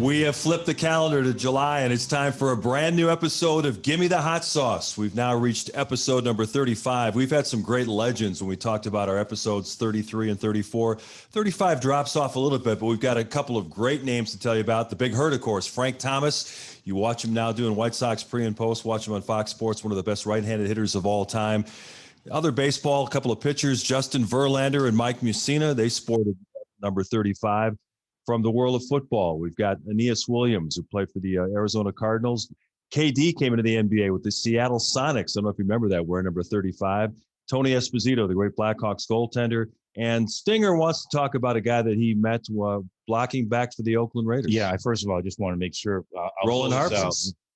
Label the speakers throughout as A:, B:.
A: We have flipped the calendar to July, and it's time for a brand new episode of Gimme the Hot Sauce. We've now reached episode number 35. We've had some great legends when we talked about our episodes 33 and 34. 35 drops off a little bit, but we've got a couple of great names to tell you about. The Big Hurt, of course, Frank Thomas. You watch him now doing White Sox pre and post. Watch him on Fox Sports, one of the best right-handed hitters of all time. Other baseball, a couple of pitchers, Justin Verlander and Mike Mussina. They sported number 35. From the world of football, we've got Aeneas Williams, who played for the Arizona Cardinals. KD came into the NBA with the Seattle Sonics. I don't know if you remember that, wearing number 35. Tony Esposito, the great Blackhawks goaltender. And Stinger wants to talk about a guy that he met blocking back for the Oakland Raiders.
B: Yeah, first of all, I just want to make sure.
A: Roland Harper.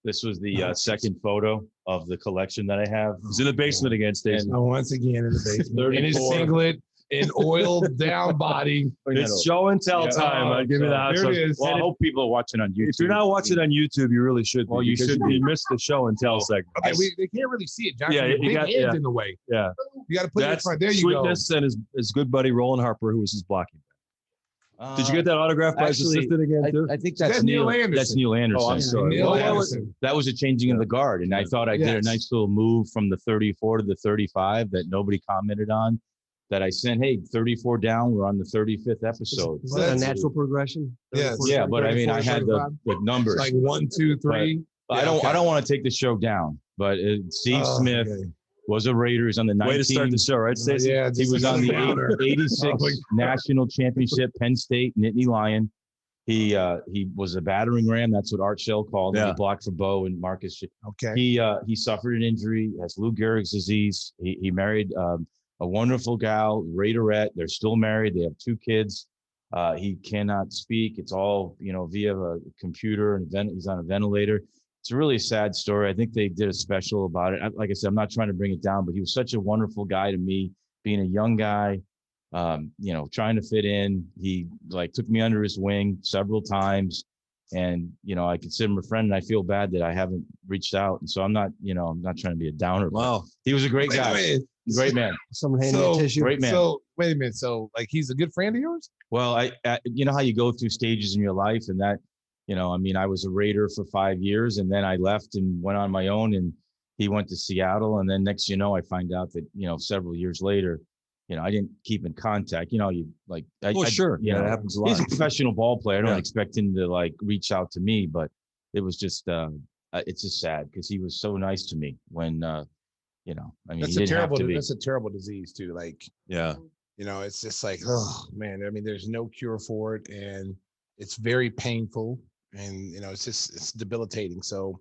B: This was the second photo of the collection that I have.
A: He's in the basement again, Stacey.
C: Once again in the basement. In his singlet. An oiled down body.
A: It's show and tell time. I'll give you that.
C: There it is.
B: Well, I hope people are watching on YouTube.
A: If you're not watching on YouTube, you really should.
B: Well, you should.
A: You missed the show and tell segment.
C: Okay, they can't really see it, John.
A: Yeah,
C: big hands in the way.
A: Yeah,
C: you got to put it in front. There you
A: Sweetness
C: go.
A: and his good buddy Roland Harper, who was his blocking back. Did you get that autograph by his assistant again too?
B: I think that's
C: Neil Anderson.
B: That's Neil Anderson.
A: Oh, I'm sorry.
C: Neil Anderson.
B: That was a changing of the guard, and I thought I did a nice little move from the 34 to the 35 that nobody commented on. That I sent, hey, 34 down, we're on the 35th episode.
D: Is that a natural progression?
C: Yes.
B: Yeah, but I mean, I had the numbers.
C: Like 1, 2, 3.
B: But I don't want to take the show down. But Steve Smith was a Raider. He's on the 19th.
A: Way to start the show, right, Stacey?
C: Yeah,
B: he was on the 86 National Championship Penn State Nittany Lion. He was a battering ram. That's what Art Shell called him. He blocked for Bo and Marcus.
C: Okay.
B: He suffered an injury, has Lou Gehrig's disease. He married a wonderful gal, Raiderette. They're still married. They have 2 kids. He cannot speak. It's all, via a computer, and he's on a ventilator. It's a really sad story. I think they did a special about it. Like I said, I'm not trying to bring it down, but he was such a wonderful guy to me, being a young guy, trying to fit in. He took me under his wing several times. And, I consider him a friend, and I feel bad that I haven't reached out. And so I'm not trying to be a downer.
A: Wow.
B: He was a great guy. Great man.
D: Someone handing me a tissue.
B: Great man.
C: So wait a minute. So he's a good friend of yours?
B: Well, I you know how you go through stages in your life, and that, I was a Raider for 5 years, and then I left and went on my own, and he went to Seattle. And then next, I find out that, several years later, I didn't keep in contact.
A: Sure. That happens a lot.
B: He's a professional ball player. I don't expect him to reach out to me, but it was just, it's just sad because he was so nice to me when,
C: that's a terrible disease too. It's just oh man, there's no cure for it, and it's very painful, and it's debilitating. So,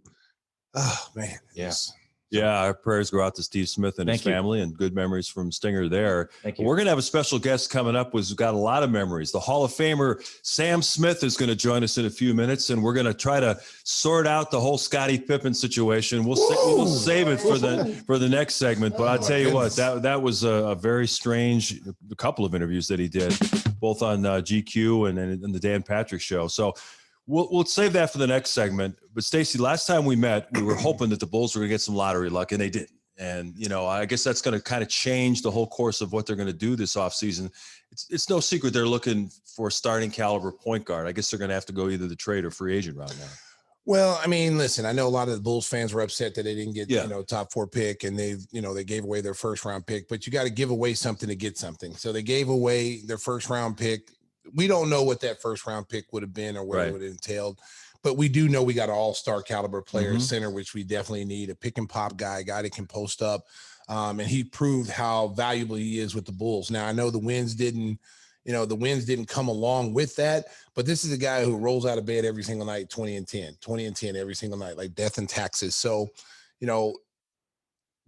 C: oh man.
B: Yes.
A: Yeah, our prayers go out to Steve Smith and his family, and good memories from Stinger there.
B: Thank you.
A: We're going to have a special guest coming up who's got a lot of memories. The Hall of Famer Sam Smith is going to join us in a few minutes, and we're going to try to sort out the whole Scottie Pippen situation. We'll save it for the next segment. But I'll tell you what, that was a very strange couple of interviews that he did, both on GQ and in the Dan Patrick Show. So we'll save that for the next segment. But Stacey, last time we met, we were hoping that the Bulls were going to get some lottery luck, and they didn't. And, I guess that's going to kind of change the whole course of what they're going to do this offseason. It's no secret they're looking for a starting caliber point guard. I guess they're going to have to go either the trade or free agent route now.
C: Well, listen, I know a lot of the Bulls fans were upset that they didn't get, top 4 pick, and they gave away their first round pick, but you got to give away something to get something. So they gave away their first round pick. We don't know what that first round pick would have been or what it would have entailed, but we do know we got an all-star caliber player center, which we definitely need, a pick and pop guy, a guy that can post up. And he proved how valuable he is with the Bulls. Now I know the wins didn't come along with that, but this is a guy who rolls out of bed every single night, 20 and 10 every single night, like death and taxes. So,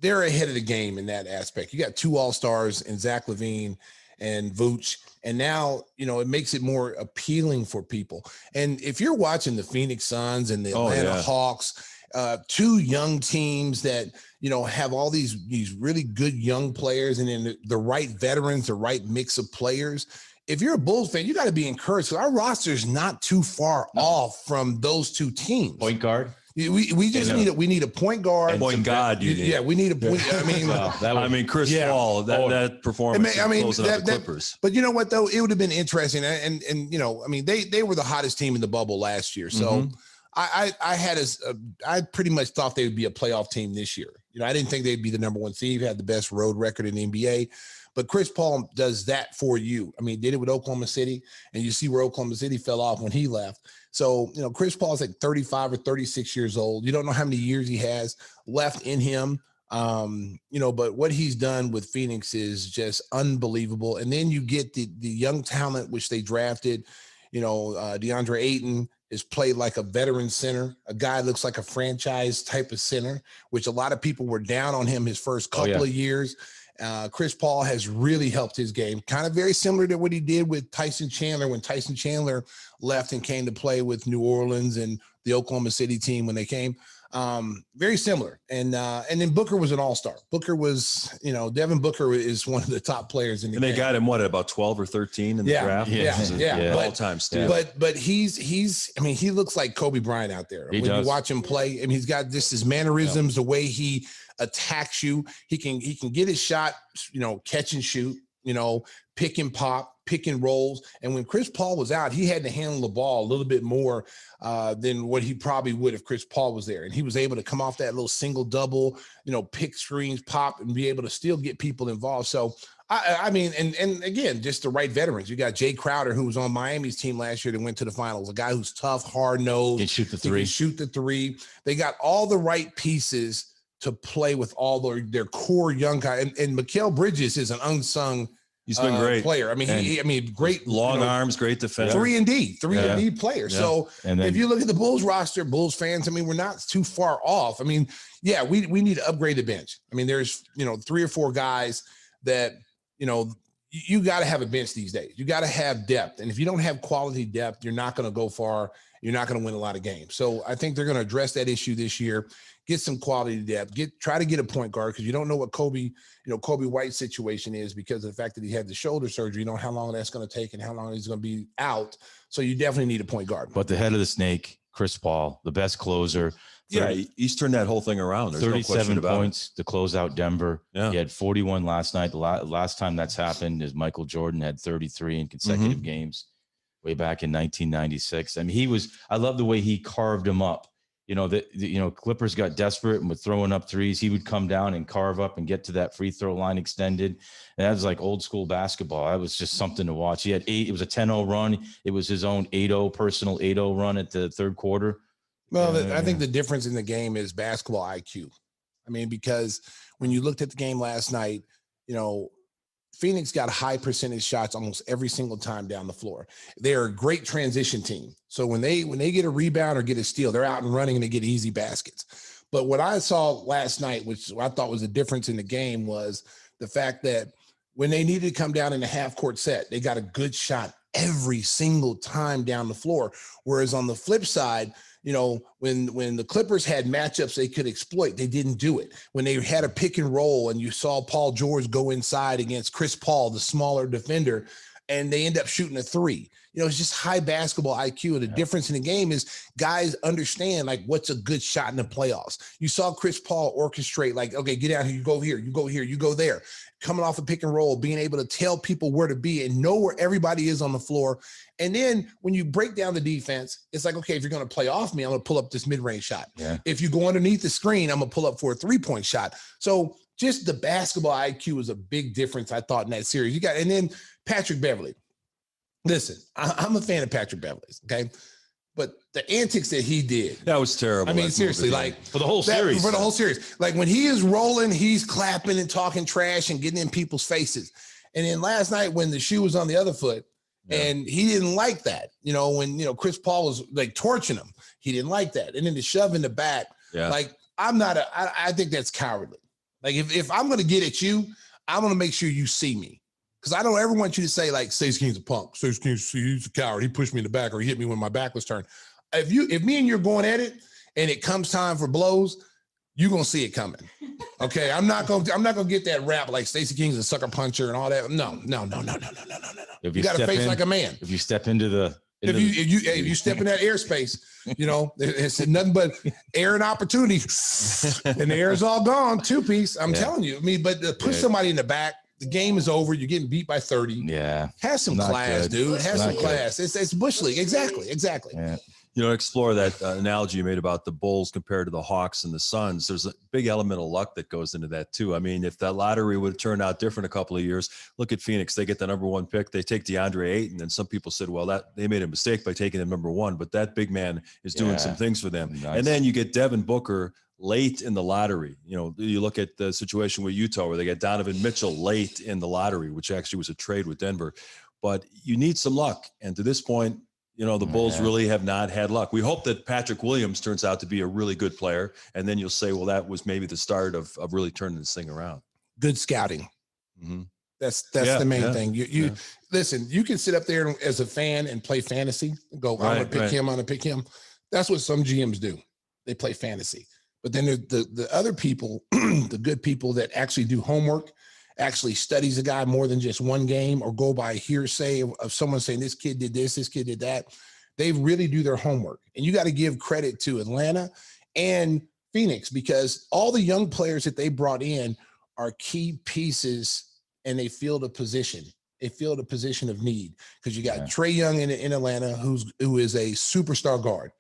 C: they're ahead of the game in that aspect. You got 2 all-stars in Zach LaVine and Vooch. And now, it makes it more appealing for people. And if you're watching the Phoenix Suns and the Atlanta Hawks, 2 young teams that, have all these really good young players, and then the right veterans, the right mix of players. If you're a Bulls fan, you got to be encouraged. So our roster is not too far off from those 2 teams.
B: Point guard.
C: We just need a point guard.
A: Point guard, you need.
C: Yeah, we need a point. I mean,
A: Chris Paul, that performance closing out the Clippers.
C: But you know what though, it would have been interesting, and you know, I mean, they were the hottest team in the bubble last year, so I pretty much thought they would be a playoff team this year. You know, I didn't think they'd be the number one seed, had the best road record in the NBA. But Chris Paul does that for you. I mean, did it with Oklahoma City, and you see where Oklahoma City fell off when he left. So, you know, Chris Paul's like 35 or 36 years old. You don't know how many years he has left in him. You know, but what he's done with Phoenix is just unbelievable. And then you get the young talent, which they drafted, you know, DeAndre Ayton has played like a veteran center. A guy looks like a franchise type of center, which a lot of people were down on him his first couple of years. Chris Paul has really helped his game, kind of very similar to what he did with Tyson Chandler when Tyson Chandler left and came to play with New Orleans and the Oklahoma City team when they came. Very similar. And then Booker was an all-star. Booker was, you know, Devin Booker is one of the top players in the game.
A: And they got him at about 12 or 13 in the draft.
C: Yeah.
A: All-time steal.
C: But he's I mean, he looks like Kobe Bryant out there. When you watch him play, I mean, he's got just his mannerisms, the way he attacks you. He can get his shot, you know, catch and shoot, you know, pick and pop, pick and rolls. And when Chris Paul was out, he had to handle the ball a little bit more than what he probably would if Chris Paul was there. And he was able to come off that little single double, you know, pick screens, pop, and be able to still get people involved. So I mean, and again, just the right veterans. You got Jay Crowder, who was on Miami's team last year that went to the finals, a guy who's tough, hard-nosed.
B: Can shoot the three.
C: They got all the right pieces to play with all their core young guys. And Mikal Bridges is an unsung
A: He's been great
C: player. I mean, great
A: long arms, great defense.
C: 3-and-D player. Yeah. So
B: and then,
C: if you look at the Bulls roster, Bulls fans, I mean, we're not too far off. I mean, yeah, we need to upgrade the bench. I mean, there's, you know, 3 or 4 guys that, you know, you got to have a bench these days. You got to have depth. And if you don't have quality depth, you're not going to go far. You're not going to win a lot of games. So I think they're going to address that issue this year. Get some quality depth. Try to get a point guard, because you don't know what Kobe White's situation is because of the fact that he had the shoulder surgery. You know how long that's going to take and how long he's going to be out. So you definitely need a point guard.
B: But the head of the snake, Chris Paul, the best closer.
A: Yeah, he's turned that whole thing around. There's
B: 37
A: no
B: points to close out Denver.
A: Yeah.
B: He had 41 last night. The last time that's happened is Michael Jordan had 33 in consecutive games way back in 1996. I mean, I love the way he carved him up. You know, Clippers got desperate and were throwing up threes. He would come down and carve up and get to that free throw line extended. And that was like old school basketball. That was just something to watch. He had it was a 10-0 run. It was his own 8-0 personal 8-0 run at the third quarter.
C: Well, I think the difference in the game is basketball IQ. I mean, because when you looked at the game last night, you know, Phoenix got high percentage shots almost every single time down the floor. They're a great transition team. So when they get a rebound or get a steal, they're out and running and they get easy baskets. But what I saw last night, which I thought was a difference in the game, was the fact that when they needed to come down in a half court set, they got a good shot every single time down the floor. Whereas on the flip side, you know, when the Clippers had matchups they could exploit, they didn't do it. When they had a pick and roll and you saw Paul George go inside against Chris Paul, the smaller defender, and they end up shooting a 3. You know, it's just high basketball IQ. And the difference in the game is guys understand, like, what's a good shot in the playoffs. You saw Chris Paul orchestrate, like, okay, get out here, you go here, you go here, you go there. Coming off a pick and roll, being able to tell people where to be and know where everybody is on the floor. And then when you break down the defense, it's like, okay, if you're going to play off me, I'm going to pull up this mid-range shot. Yeah. If you go underneath the screen, I'm going to pull up for a 3-point shot. So just the basketball IQ is a big difference, I thought, in that series. And then Patrick Beverley. Listen, I'm a fan of Patrick Beverley, okay? But the antics that he did.
A: That was terrible.
C: I mean, seriously, like
B: for the whole series.
C: For the whole series. Like when he is rolling, he's clapping and talking trash and getting in people's faces. And then last night when the shoe was on the other foot, and he didn't like that, you know, when, you know, Chris Paul was like torching him, he didn't like that. And then the shove in the back, like, I think that's cowardly. Like if I'm going to get at you, I'm going to make sure you see me. Because I don't ever want you to say, like, Stacey King's a punk. Stacey King's he's a coward. He pushed me in the back or he hit me when my back was turned. If me and you're going at it and it comes time for blows, you're gonna see it coming. Okay. I'm not gonna get that rap like Stacey King's a sucker puncher and all that. No. You gotta face like a man.
B: If you step into
C: If you step in that airspace, you know, it's nothing but air and opportunity, and the air is all gone. Two piece. I'm telling you. I mean, but to push somebody in the back, the game is over. You're getting beat by 30.
B: Yeah.
C: Have some class, dude. Have some class. It's Bush League. Exactly.
B: Yeah.
A: You know, explore that analogy you made about the Bulls compared to the Hawks and the Suns. There's a big element of luck that goes into that too. I mean, if that lottery would have turned out different a couple of years, look at Phoenix. They get the number 1 pick. They take DeAndre Ayton, and some people said, well, that they made a mistake by taking him number 1, but that big man is doing some things for them. Nice. And then you get Devin Booker late in the lottery. You know, you look at the situation with Utah where they get Donovan Mitchell late in the lottery, which actually was a trade with Denver. But you need some luck. And to this point, you know, the Bulls really have not had luck. We hope that Patrick Williams turns out to be a really good player. And then you'll say, well, that was maybe the start of really turning this thing around.
C: Good scouting. Mm-hmm. That's the main thing. You listen, you can sit up there as a fan and play fantasy and go, I'm going to pick him, I'm going to pick him. That's what some GMs do. They play fantasy. But then the other people, the good people that actually do homework, actually studies a guy more than just one game or go by hearsay of someone saying this kid did this kid did that. They really do their homework. And you got to give credit to Atlanta and Phoenix because all the young players that they brought in are key pieces and they filled a position. They filled a position of need because you got Trae Young in Atlanta who is a superstar guard.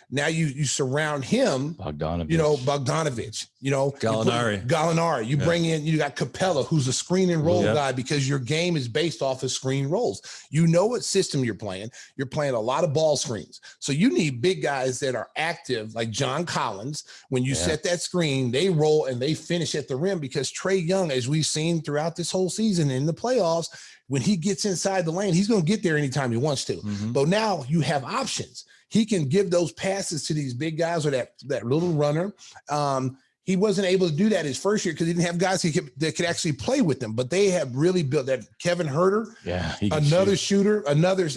C: Now you surround him, Bogdanovich, Gallinari. You bring in, you got Capella, who's a screen and roll guy because your game is based off of screen rolls. You know what system you're playing. You're playing a lot of ball screens. So you need big guys that are active, like John Collins. When you set that screen, they roll and they finish at the rim because Trae Young, as we've seen throughout this whole season in the playoffs, when he gets inside the lane, he's going to get there anytime he wants to. Mm-hmm. But now you have options. He can give those passes to these big guys or that little runner. He wasn't able to do that his first year because he didn't have guys that could actually play with them. But they have really built that. Kevin Huerter, another shooter, another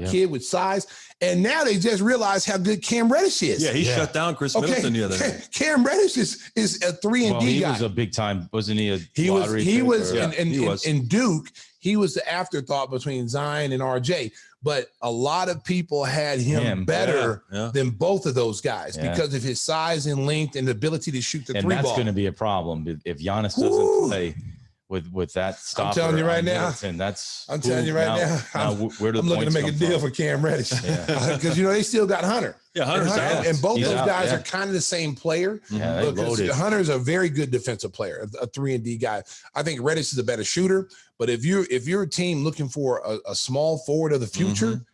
C: kid with size. And now they just realize how good Cam Reddish is.
A: Yeah, he shut down Chris Middleton the other night.
C: Cam Reddish is a 3-and-D guy.
B: He was a big time, wasn't he?
C: He was in Duke. He was the afterthought between Zion and RJ. But a lot of people had him better than both of those guys because of his size and length and the ability to shoot the three ball.
B: And that's going to be a problem if Giannis doesn't play with that stopper.
C: I'm telling you right now.
B: I'm
C: telling you right now. I'm looking to make a deal for Cam Reddish because they still got Hunter.
A: Yeah, Hunter's out.
C: And both those guys are kind of the same player.
B: Yeah,
C: Hunter's a very good defensive player, a 3-and-D guy. I think Reddish is a better shooter. But if you're a team looking for a small forward of the future,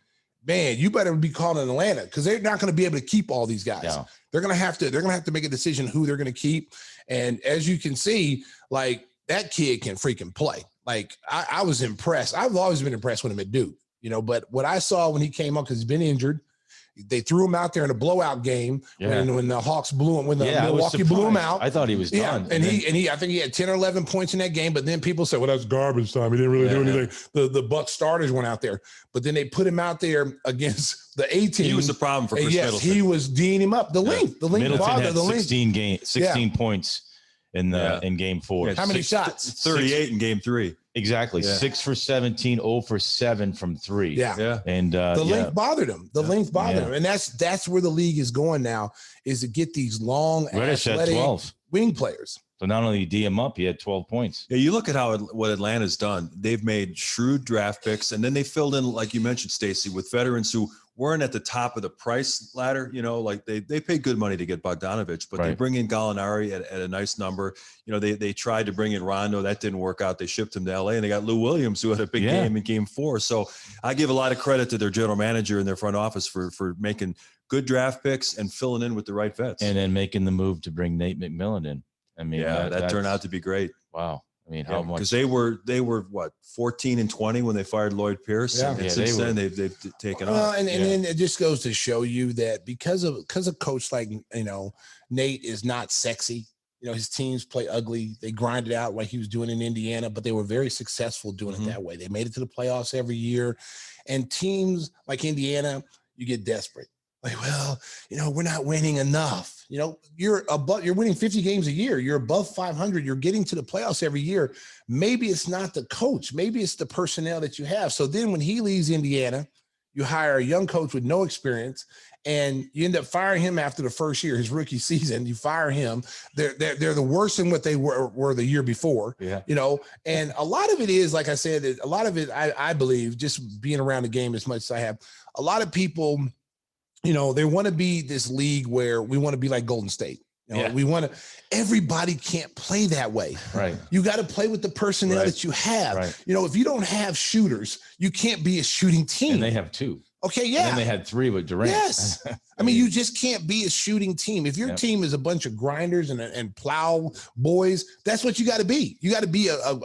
C: man, you better be calling Atlanta because they're not going to be able to keep all these guys. Yeah. They're going to have to make a decision who they're going to keep. And as you can see, like that kid can freaking play. Like I was impressed. I've always been impressed with him at Duke, but what I saw when he came up, because he's been injured, they threw him out there in a blowout game when the Hawks blew him, when the Milwaukee blew him out.
B: I thought he was done.
C: And he I think he had 10 or 11 points in that game, but then people said, well, that's garbage time. He didn't really do anything. The Bucks starters went out there, but then they put him out there against the A team.
A: He was the problem for Chris Middleton.
C: He was D'ing him up. The length
B: Middleton
C: bothered
B: had
C: the length.
B: 16 points in game 4.
C: How many shots?
A: 38 in game 3.
B: Exactly. 6 for 17, 0 for 7 from 3.
C: Yeah.
B: And
C: the length bothered him. The length bothered him. And that's where the league is going now, is to get these long athletic wing players.
B: So not only D him up, he had 12 points.
A: Yeah, you look at what Atlanta's done. They've made shrewd draft picks, and then they filled in, like you mentioned, Stacey, with veterans who weren't at the top of the price ladder. Like they paid good money to get Bogdanovich, but they bring in Gallinari at a nice number. They tried to bring in Rondo. That didn't work out. They shipped him to LA, and they got Lou Williams, who had a big game in game 4. So I give a lot of credit to their general manager and their front office for making good draft picks and filling in with the right vets.
B: And then making the move to bring Nate McMillan in. I mean,
A: that turned out to be great.
B: Wow. I mean, how much?
A: Because they were what, 14-20 when they fired Lloyd Pierce. Yeah. And since then they've taken off.
C: And then it just goes to show you that because of coach like Nate is not sexy. His teams play ugly. They grind it out like he was doing in Indiana, but they were very successful doing it that way. They made it to the playoffs every year. And teams like Indiana, you get desperate. Like, well, we're not winning enough. You're winning 50 games a year. You're above 500. You're getting to the playoffs every year. Maybe it's not the coach. Maybe it's the personnel that you have. So then when he leaves Indiana, You hire a young coach with no experience, and you end up firing him after the first year, his rookie season. You fire him. They're the worst than what they were the year before.
B: Yeah.
C: You know, and a lot of it is, like I said, a lot of it, I believe, just being around the game as much as I have, a lot of people, you know, they want to be this league where we want to be like Golden State. You know, we want to, everybody can't play that way.
B: Right.
C: You got to play with the personnel that you have.
B: Right.
C: You know, if you don't have shooters, you can't be a shooting team.
B: And they have 2.
C: Okay. Yeah.
B: And then they had 3 with Durant.
C: Yes. I mean, you just can't be a shooting team. If your team is a bunch of grinders and plow boys, that's what you got to be. You got to be a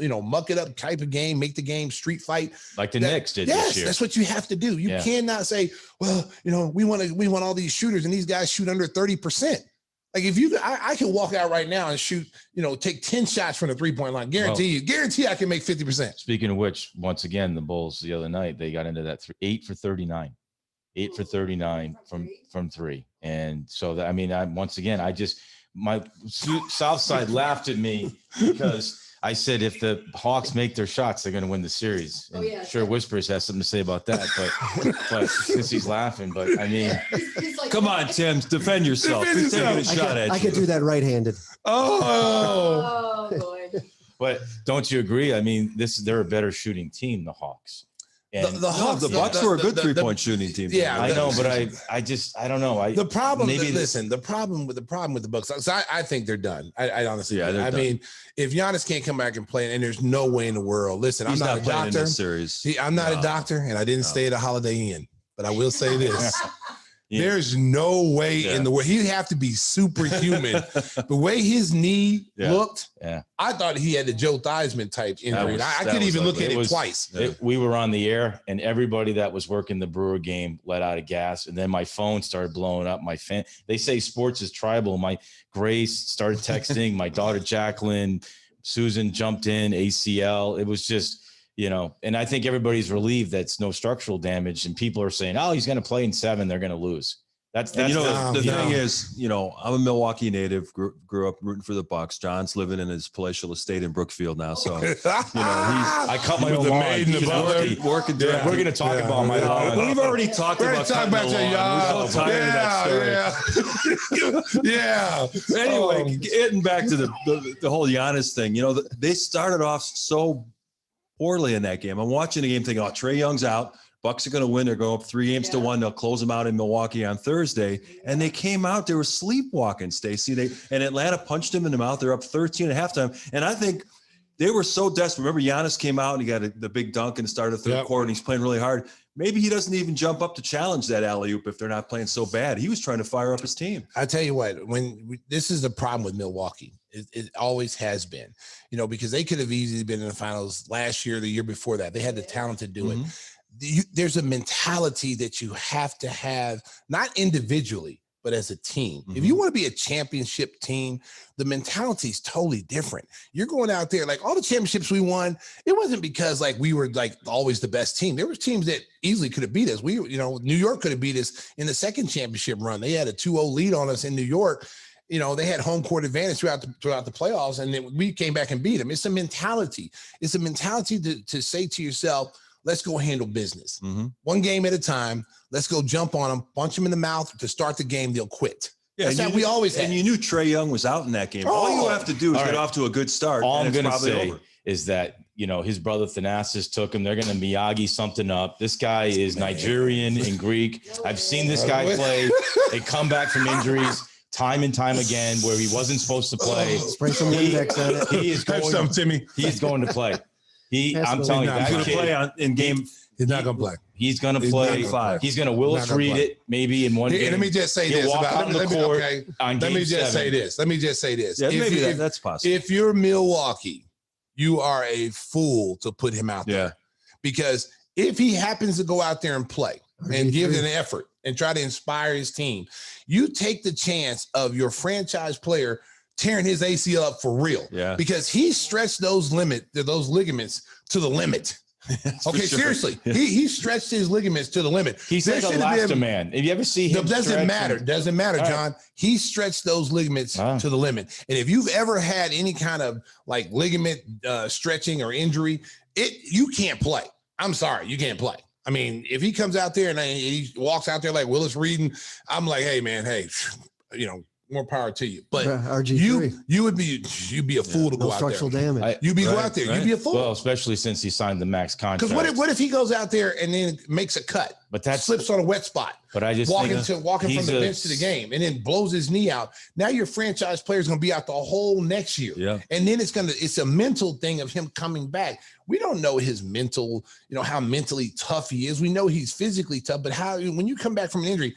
C: you know, muck it up type of game, make the game street fight.
B: Like the Knicks did this year.
C: That's what you have to do. You cannot say, well, you know, we want all these shooters and these guys shoot under 30%. Like if I can walk out right now and shoot, you know, take 10 shots from the 3-point line. Guarantee I can make 50%.
B: Speaking of which, once again, the Bulls the other night, they got into that 8 for 39 from 3. And so that, I mean, my South Side laughed at me because I said, if the Hawks make their shots, they're going to win the series. And sure, Whispers has something to say about that, but because he's laughing. But I mean,
A: he's like, come on, Tim, defend yourself. He's taking a shot at you.
D: I could do that right-handed.
C: Oh
E: boy.
B: But don't you agree? I mean, they're a better shooting team, the Hawks. And
C: the Hawks,
A: the Bucks were a good 3-point shooting team.
C: Yeah,
B: I know, but I don't know.
C: The problem with the Bucks, I think they're done. I honestly, I mean, if Giannis can't come back and play, and there's no way in the world. Listen,
A: He's
C: I'm not a doctor.
A: In this series.
C: I'm not a doctor, and I didn't stay at a Holiday Inn. But I will say this. There's no way in the world. He'd have to be superhuman. The way his knee looked, I thought he had the Joe Theismann type injury. I couldn't even look at it twice.
B: We were on the air, and everybody that was working the Brewer game let out of gas, and then my phone started blowing up. They say sports is tribal. My Grace started texting. My daughter Jacqueline, Susan jumped in, ACL. It was just, you know, and I think everybody's relieved that's no structural damage, and people are saying, oh, he's going to play in 7. They're going to lose. That's
A: you know, the thing is, you know, I'm a Milwaukee native, grew up rooting for the Bucks. John's living in his palatial estate in Brookfield now. So, you know,
B: I cut my own lawn.
A: Working
B: we're going to talk about my lawn.
A: We've already talked about that. We're so tired of that story.
C: Yeah.
A: Anyway, getting back to the whole Giannis thing, you know, they started off so poorly in that game. I'm watching the game thinking, oh, Trae Young's out. Bucks are going to win. They're going up 3-1. They'll close them out in Milwaukee on Thursday. And they came out. They were sleepwalking, Stacey. And Atlanta punched them in the mouth. They're up 13 at halftime. And I think they were so desperate. Remember, Giannis came out and he got the big dunk and started the third quarter, and he's playing really hard. Maybe he doesn't even jump up to challenge that alley-oop if they're not playing so bad. He was trying to fire up his team.
C: I tell you what, this is the problem with Milwaukee. It always has been, you know, because they could have easily been in the finals last year, the year before that. They had the talent to do it. There's a mentality that you have to have, not individually, but as a team. If you want to be a championship team, the mentality is totally different. You're going out there, like all the championships we won, it wasn't because like we were like always the best team. There was teams that easily could have beat us. You know, New York could have beat us in the second championship run. They had a 2-0 lead on us in New York. You know, they had home court advantage throughout the playoffs, and then we came back and beat them. It's a mentality. It's a mentality to say to yourself, let's go handle business. One game at a time. Let's go jump on them, punch them in the mouth to start the game. They'll quit.
A: Yeah, that's how we always had. And you knew Trae Young was out in that game. All you have to do is get off to a good start.
B: All I'm going to say is that, you know, his brother Thanasis took him. They're going to Miyagi something up. This guy is Nigerian and Greek. I've seen this guy play. They come back from injuries time and time again where he wasn't supposed to play.
D: Spray some Windex on it.
B: He is going.
C: Timmy.
B: He's going to play. I'm telling you,
A: he's going to play in game.
C: He's not going to play.
B: He's going to play. He's going to Willis read it maybe in one game.
C: Let me just say this. Let me just say this.
A: Yeah, maybe that's possible.
C: If you're Milwaukee, you are a fool to put him out there. Because if he happens to go out there and play and give an effort and try to inspire his team, you take the chance of your franchise player tearing his ACL up for real.
A: Yeah.
C: Because he stretched those ligaments to the limit. Okay, seriously. He stretched his ligaments to the limit.
B: He's like a lobster man. Have you ever seen him?
C: Doesn't matter, John. He stretched those ligaments to the limit. And if you've ever had any kind of like ligament stretching or injury, you can't play. I'm sorry, you can't play. I mean, if he comes out there and he walks out there like Willis Reed, I'm like, hey man, hey, more power to you. But
D: RG3.
C: you'd be a fool to go out there.
D: Structural damage.
C: You'd be go out there. Right. You'd be a fool.
B: Well, especially since he signed the max contract.
C: Because what if he goes out there and then makes a cut, but that slips on a wet spot?
B: But I just
C: walking from the bench to the game and then blows his knee out. Now your franchise player is going to be out the whole next year.
A: Yeah.
C: And then it's a mental thing of him coming back. We don't know his mental, how mentally tough he is. We know he's physically tough, but when you come back from an injury,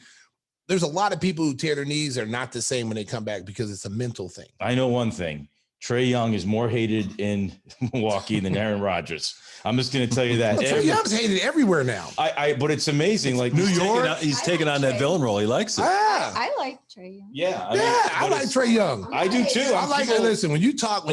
C: there's a lot of people who tear their knees are not the same when they come back because it's a mental thing.
B: I know one thing. Trae Young is more hated in Milwaukee than Aaron Rodgers. I'm just going to tell you that.
C: Trae Young's hated everywhere now.
B: But it's amazing. Like
A: New York, he's taking on that villain role. He likes it.
E: I like Trae Young.
B: Yeah,
C: I like Trae Young.
B: I do too.
C: I like it. Listen, when you talk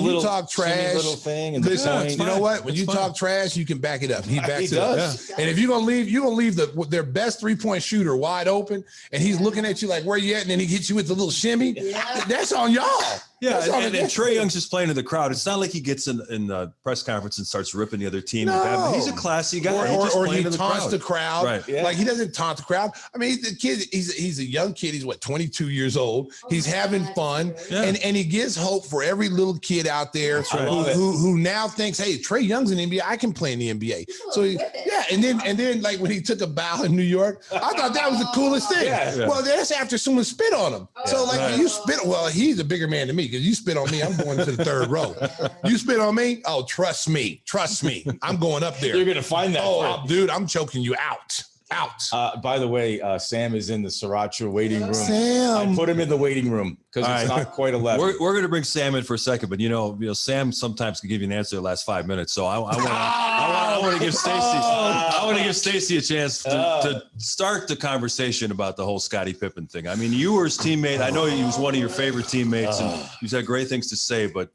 C: trash,
B: little thing. And
C: listen, you know what? When you talk trash, you can back it up. He backs it up. Yeah. And if you're gonna leave their best 3-point shooter wide open, and he's looking at you like, where you at? And then he hits you with the little shimmy. Yeah. That's on y'all.
A: Yeah, and Trae Young's just playing to the crowd. It's not like he gets in the press conference and starts ripping the other team.
C: No.
A: He's a classy guy.
C: Or he taunts the crowd.
A: Right.
C: Yeah. Like he doesn't taunt the crowd. I mean, the kid, he's a young kid. He's 22 years old. He's having fun. Yeah. And he gives hope for every little kid out there who now thinks, hey, Trae Young's in the NBA. I can play in the NBA. So and then like when he took a bow in New York, I thought that was the coolest thing. Yeah. Well, that's after someone spit on him. So like you spit, well, he's a bigger man than me. Because you spit on me, I'm going to the third row. You spit on me, oh, trust me, I'm going up there.
B: You're gonna find that.
C: Oh, dude, I'm choking you out.
B: By the way, Sam is in the Sriracha waiting room.
C: Sam,
B: I put him in the waiting room because it's not quite 11.
A: We're going to bring Sam in for a second, but Sam sometimes can give you an answer in the last 5 minutes. So I want to give Stacey. I want to give Stacey a chance to start the conversation about the whole Scottie Pippen thing. I mean, you were his teammate. I know he was one of your favorite teammates, and you've had great things to say. But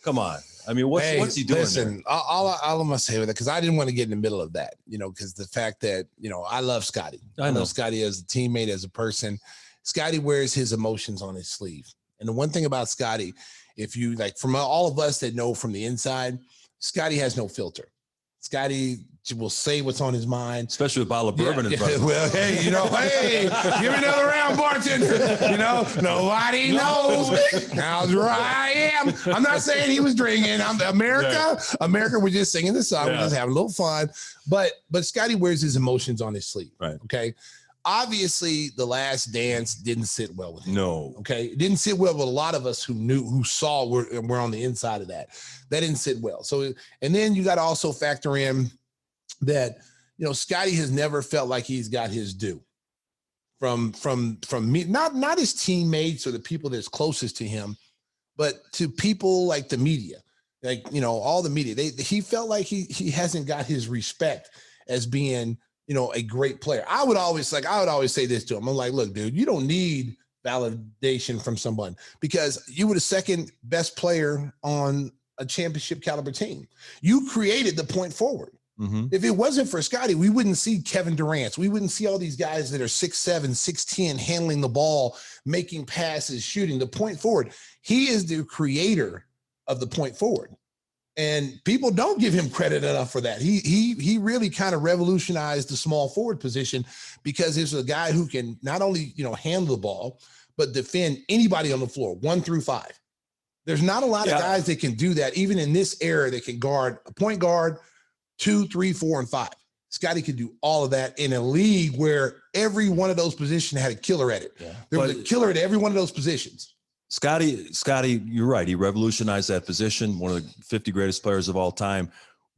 A: come on. I mean, what's he doing?
C: Listen, all I'm gonna say with it, because I didn't want to get in the middle of that, because the fact that I love Scottie. I know Scottie as a teammate, as a person. Scottie wears his emotions on his sleeve, and the one thing about Scottie, if you like, from all of us that know from the inside, Scottie has no filter. Scottie will say what's on his mind,
A: especially with a bottle of bourbon in front of him.
C: Well, hey, give me another round, bartender. Nobody knows how dry I am. I'm not saying he was drinking. America, we're just singing the song. We're just having a little fun. But Scottie wears his emotions on his sleeve.
A: Right.
C: Okay. Obviously, The Last Dance didn't sit well with him.
A: No.
C: Okay. It didn't sit well with a lot of us who saw we're on the inside of that. That didn't sit well. So, and then you got to also factor in that, Scottie has never felt like he's got his due from me, not his teammates or the people that's closest to him, but to people like the media, like, all the media. He felt like he hasn't got his respect as being, a great player. I would always say this to him. I'm like, look, dude, you don't need validation from someone because you were the second best player on a championship caliber team. You created the point forward. Mm-hmm. If it wasn't for Scottie, we wouldn't see Kevin Durant. We wouldn't see all these guys that are 6'7", 6'10", handling the ball, making passes, shooting the point forward. He is the creator of the point forward. And people don't give him credit enough for that. He really kind of revolutionized the small forward position because he's a guy who can not only, handle the ball, but defend anybody on the floor, 1 through 5. There's not a lot of guys that can do that, even in this era, that can guard a point guard, 2, 3, 4, and 5. Scottie could do all of that in a league where every one of those positions had a killer at it. Yeah. There was a killer at every one of those positions.
A: Scottie, you're right. He revolutionized that position, one of the 50 greatest players of all time.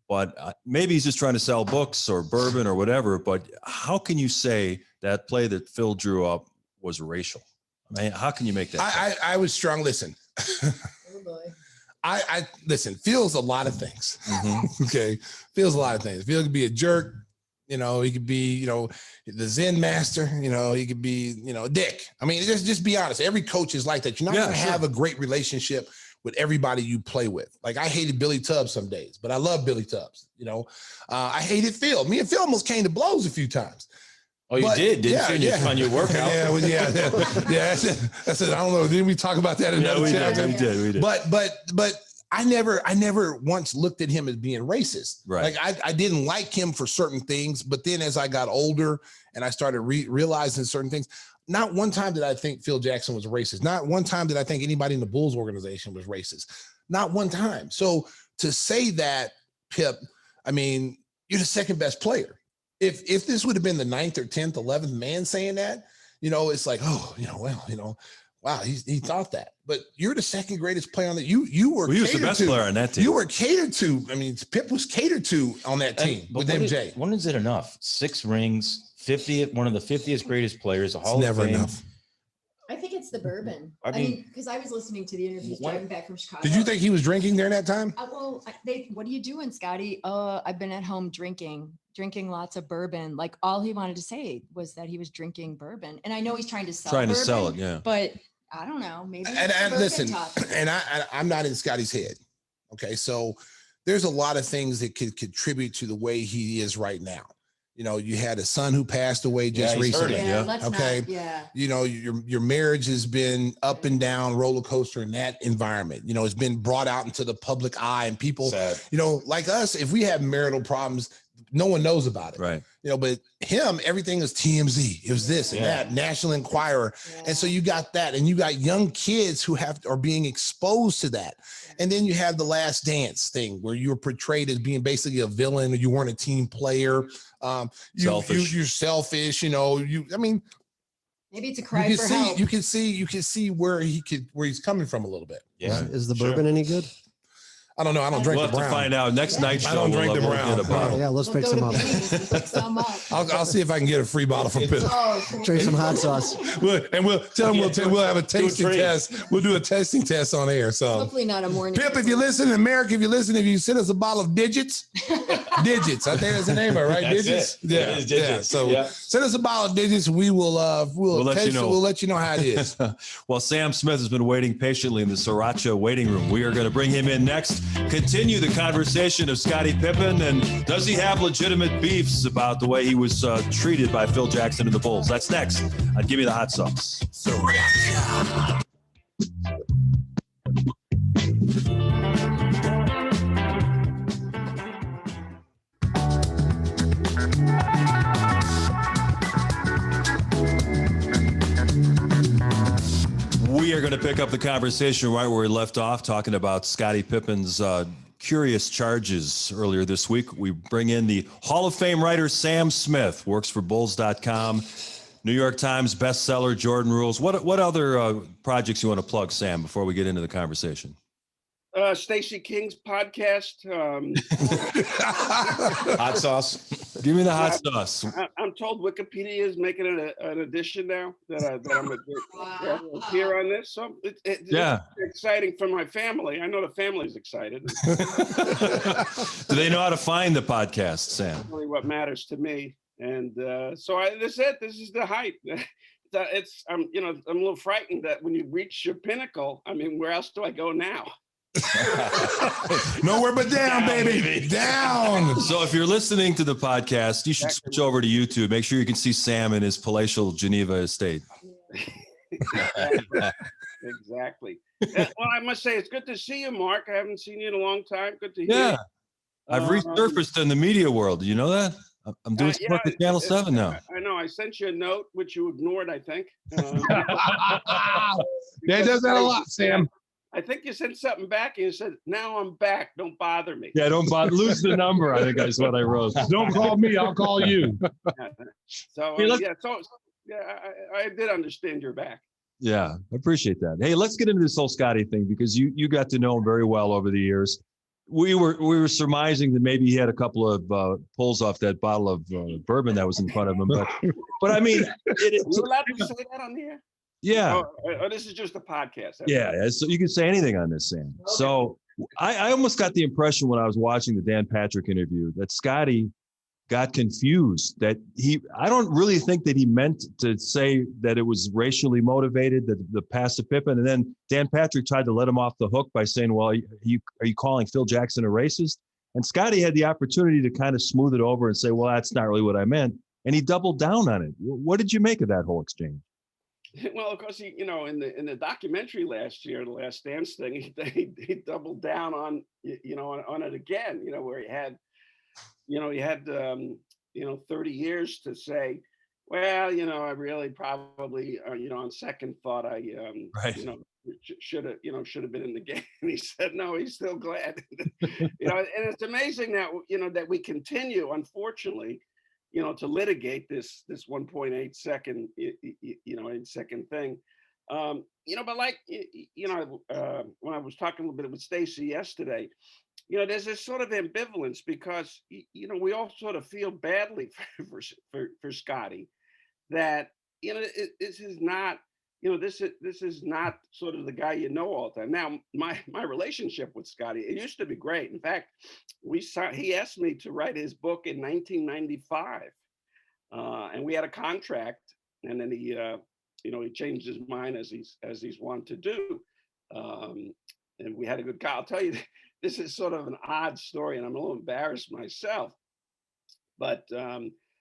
A: But maybe he's just trying to sell books or bourbon or whatever. But how can you say that play that Phil drew up was racial? I mean, how can you make that?
C: I was strong. Listen, I listen. Phil's a lot of things. Mm-hmm. Okay, Phil's a lot of things. Phil could be a jerk. He could be, the Zen master, he could be, a dick. I mean, just be honest. Every coach is like that. You're not going to have a great relationship with everybody you play with. Like I hated Billy Tubbs some days, but I love Billy Tubbs. I hated Phil. Me and Phil almost came to blows a few times.
B: Oh, you did, didn't you? On your workout.
C: I said, I don't know. Didn't we talk about that in another chapter?
A: We did.
C: But I never once looked at him as being racist.
A: Right.
C: Like I didn't like him for certain things, but then as I got older and I started realizing certain things, not one time did I think Phil Jackson was racist. Not one time did I think anybody in the Bulls organization was racist. Not one time. So to say that, Pip, I mean, you're the second best player. If this would have been the 9th or 10th, 11th man saying that, it's like, oh, wow, he thought that. But you're the second greatest player on that. You were.
A: Well, he was the best player on that team.
C: You were catered to. I mean, Pip was catered to on that team with MJ.
B: When is it enough? 6 rings, 50th, one of the 50th greatest players, a Hall of Fame.
C: Enough.
E: I think it's the bourbon. I mean, because I was listening to the interviews driving back from Chicago.
C: Did you think he was drinking during that time?
E: What are you doing, Scottie? I've been at home drinking lots of bourbon. Like all he wanted to say was that he was drinking bourbon. And I know he's trying to sell it, yeah. But I don't know, maybe.
C: And listen, and I'm not in Scottie's head. Okay. So there's a lot of things that could contribute to the way he is right now. You had a son who passed away just recently. Your marriage has been up and down roller coaster in that environment. It's been brought out into the public eye, and people, like us, if we have marital problems, no one knows about it.
A: Right.
C: But him, everything is TMZ. It was this and that, National Enquirer. Yeah. And so you got that, and you got young kids who are being exposed to that. And then you have the Last Dance thing where you were portrayed as being basically a villain, or you weren't a team player. You're selfish, I mean,
E: maybe it's a cry for help.
C: You can see where he's coming from a little bit.
D: Yeah. Is the bourbon any good?
C: I don't know. I don't drink the brown.
A: We'll have to find out next night.
C: I don't drink the brown.
D: Yeah, let's pick some up.
C: I'll see if I can get a free bottle from Pip.
D: Try some hot sauce.
C: We'll have a tasting test. We'll do a tasting test on air. So
E: hopefully not a morning.
C: Pip, if you listen, America, if you send us a bottle of Digits. Digits. I think that's the name of it, right? Digits.
B: Yeah. Digits.
C: Yeah. So send us a bottle of Digits. We'll let you know. We'll let you know how it is.
A: Well, Sam Smith has been waiting patiently in the Sriracha waiting room. We are going to bring him in next. Continue the conversation of Scottie Pippen, and does he have legitimate beefs about the way he was treated by Phil Jackson and the Bulls? That's next on Give Me the Hot Sauce. We are going to pick up the conversation right where we left off, talking about Scottie Pippen's curious charges earlier this week. We bring in the Hall of Fame writer Sam Smith, works for Bulls.com, New York Times bestseller, Jordan Rules. What other projects you want to plug, Sam, before we get into the conversation?
F: Stacey King's podcast.
B: Hot sauce.
A: Give me the hot sauce.
F: I'm told Wikipedia is making an edition now that I'm going to appear on this. So it's exciting for my family. I know the family's excited.
A: Do they know how to find the podcast, Sam?
F: That's really what matters to me. And this is it. This is the height. I'm a little frightened that when you reach your pinnacle, I mean, where else do I go now?
C: Nowhere but down, baby. Down.
A: So if you're listening to the podcast, you should switch over to YouTube. Make sure you can see Sam in his palatial Geneva estate.
F: Exactly. Well, I must say, it's good to see you, Mark. I haven't seen you in a long time. Good to hear you.
A: I've resurfaced in the media world. Do you know that? I'm doing stuff at Channel 7 now.
F: I know. I sent you a note, which you ignored, I think.
C: That does that a lot, Sam.
F: I think you sent something back and you said, "Now I'm back. Don't bother me."
A: Yeah, don't bother. Lose the number, I think is what I wrote.
C: Don't call me. I'll call you.
F: I did understand you're back.
A: Yeah, I appreciate that. Hey, let's get into this whole Scottie thing, because you got to know him very well over the years. We were surmising that maybe he had a couple of pulls off that bottle of bourbon that was in front of him, but I mean,
F: we're allowed to say that on the air.
A: Yeah.
F: Oh, this is just a podcast.
A: Yeah. So you can say anything on this, Sam. Okay. So I almost got the impression when I was watching the Dan Patrick interview that Scottie got confused, that I don't really think that he meant to say that it was racially motivated, that the pass to Pippen. And then Dan Patrick tried to let him off the hook by saying, well, are you calling Phil Jackson a racist? And Scottie had the opportunity to kind of smooth it over and say, well, that's not really what I meant. And he doubled down on it. What did you make of that whole exchange?
F: Well, of course, in the documentary last year, the Last Dance thing, he doubled down on on it again. Where he had 30 years to say, well, I really probably, on second thought, I,
A: Right.
F: should have been in the game. And he said, no, he's still glad. And it's amazing that, that we continue, unfortunately, to litigate this 1.8 second, 8-second thing. But like, when I was talking a little bit with Stacy yesterday, there's this sort of ambivalence because we all sort of feel badly for Scottie that this is not this is not sort of the guy all the time. Now my relationship with Scottie, it used to be great. In fact, he asked me to write his book in 1995, and we had a contract, and then he changed his mind as he's wont to do. And we had a good. I'll tell you, this is sort of an odd story, and I'm a little embarrassed myself. But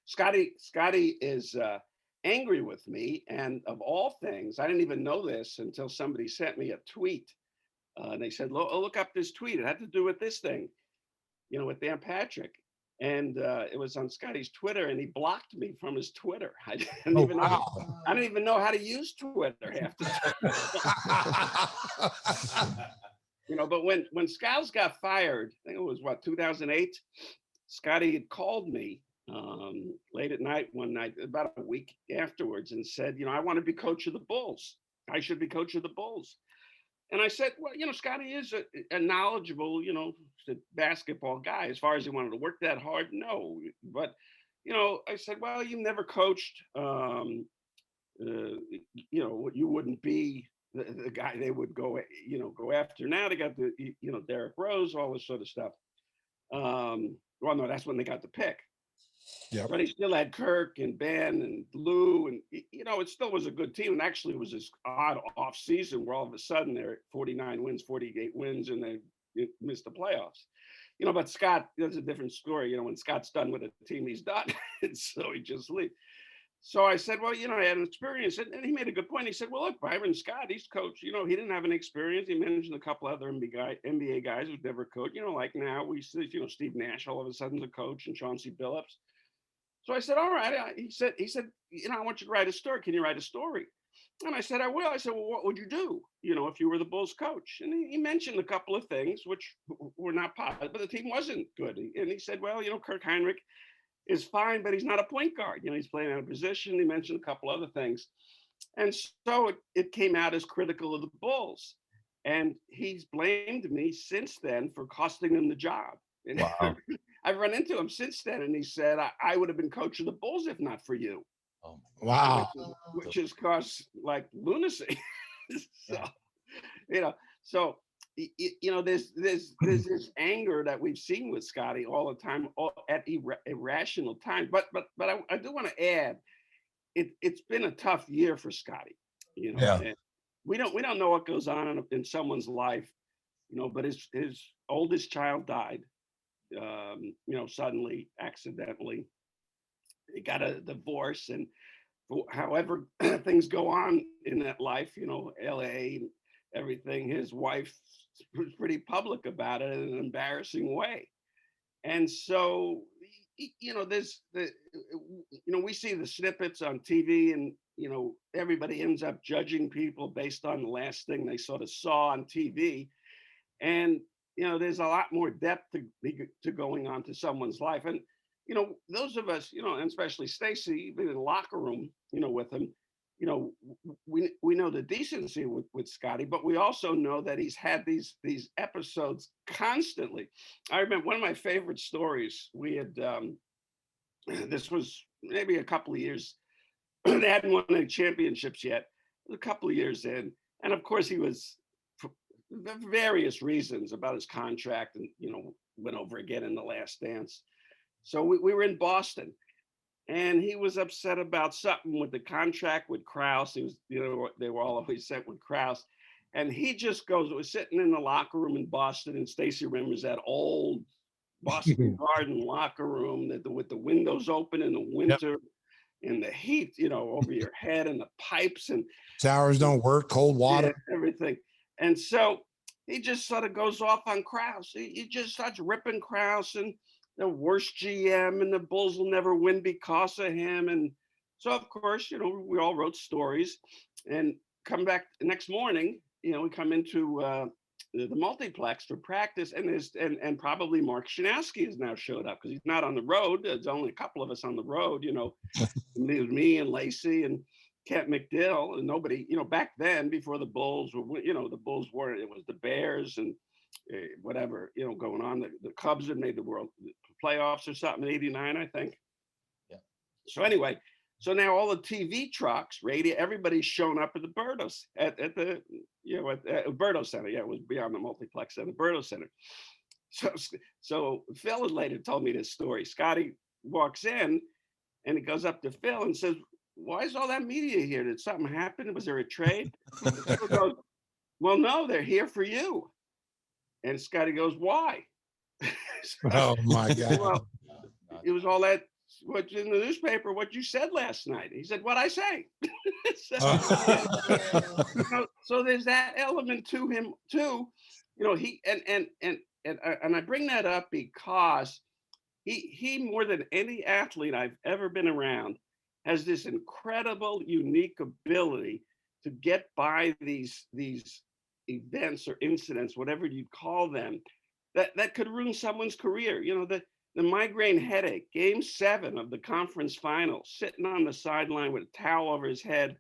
F: Scottie is angry with me, and of all things, I didn't even know this until somebody sent me a tweet. And they said, look up this tweet. It had to do with this thing, with Dan Patrick. And it was on Scottie's Twitter, and he blocked me from his Twitter. I didn't even know how to use Twitter half the time. But when Skiles got fired, I think it was 2008. Scottie had called me late at night one night, about a week afterwards, and said, I want to be coach of the Bulls. I should be coach of the Bulls. And I said, well, Scottie is a knowledgeable, basketball guy. As far as he wanted to work that hard, no. But, I said, well, you never coached, you wouldn't be the guy they would go after. Now they got the, Derrick Rose, all this sort of stuff. Well, no, that's when they got the pick. Yeah, but he still had Kirk and Ben and Lou, and it still was a good team. And actually, it was this odd off season where all of a sudden they're at 49 wins, 48 wins, and they missed the playoffs. But Scott, that's a different story. When Scott's done with a team, he's done, and so he just leaves. So I said, well, I had an experience, and he made a good point. He said, well, look, Byron Scott, he's coached. He didn't have an experience. He mentioned a couple other NBA guys who've never coached. Like now we see, Steve Nash all of a sudden's a coach, and Chauncey Billups. So I said, all right. He said, I want you to write a story. Can you write a story? And I said, I will. I said, well, what would you do, if you were the Bulls coach? And he mentioned a couple of things which were not positive, but the team wasn't good. And he said, well, Kirk Heinrich is fine, but he's not a point guard. He's playing out of position. He mentioned a couple other things. And so it came out as critical of the Bulls. And he's blamed me since then for costing them the job. And wow. I've run into him since then, and he said, I would have been coach of the Bulls if not for you.
C: Oh, wow.
F: Which is caused like lunacy. So, there's this anger that we've seen with Scottie all the time, at irrational times. But I do want to add, it's been a tough year for Scottie. And we don't know what goes on in someone's life, but his oldest child died. Suddenly, accidentally, he got a divorce, and however things go on in that life, LA, everything, his wife was pretty public about it in an embarrassing way. And so, we see the snippets on TV, and, everybody ends up judging people based on the last thing they sort of saw on TV. And there's a lot more depth to going on to someone's life. And, those of us, and especially Stacy, been in the locker room, with him, we know the decency with Scottie, but we also know that he's had these episodes constantly. I remember one of my favorite stories. We had, this was maybe a couple of years, they hadn't won any championships yet, a couple of years in. And of course he was, various reasons about his contract, and went over again in the Last Dance. So we were in Boston, and he was upset about something with the contract with Krause. He was, they were all always set with Krause, and he just goes. We're sitting in the locker room in Boston, and Stacy remembers that old Boston Garden locker room with the windows open in the winter. Yep. in the heat, over your head and the pipes and
C: showers don't work, cold water,
F: everything. And so he just sort of goes off on Krause. He just starts ripping Krause and the worst GM, and the Bulls will never win because of him. And so, of course, we all wrote stories and come back the next morning. We come into the multiplex for practice, and probably Mark Shinowski has now showed up because he's not on the road. There's only a couple of us on the road, me and Lacey and Kent McDill, and nobody, back then before the Bulls were, the Bulls weren't, it was the Bears and whatever, going on. The Cubs had made the world playoffs or something in '89, I think.
B: Yeah.
F: So anyway, so now all the TV trucks, radio, everybody's shown up at the Berto, at the, at Berto Center. Yeah, it was beyond the multiplex at the Berto Center. So Phil had later told me this story. Scottie walks in and he goes up to Phil and says, "Why is all that media here? Did something happen? Was there a trade?" Phil goes, "Well, no, they're here for you." And Scottie goes, "Why?"
C: Oh my God.
F: Well, it was all that, what's in the newspaper, what you said last night. He said, "What'd I say?" So there's that element to him too. He and I bring that up because he more than any athlete I've ever been around has this incredible, unique ability to get by these events or incidents, whatever you call them, that could ruin someone's career. The migraine headache, game 7 of the conference finals, sitting on the sideline with a towel over his head.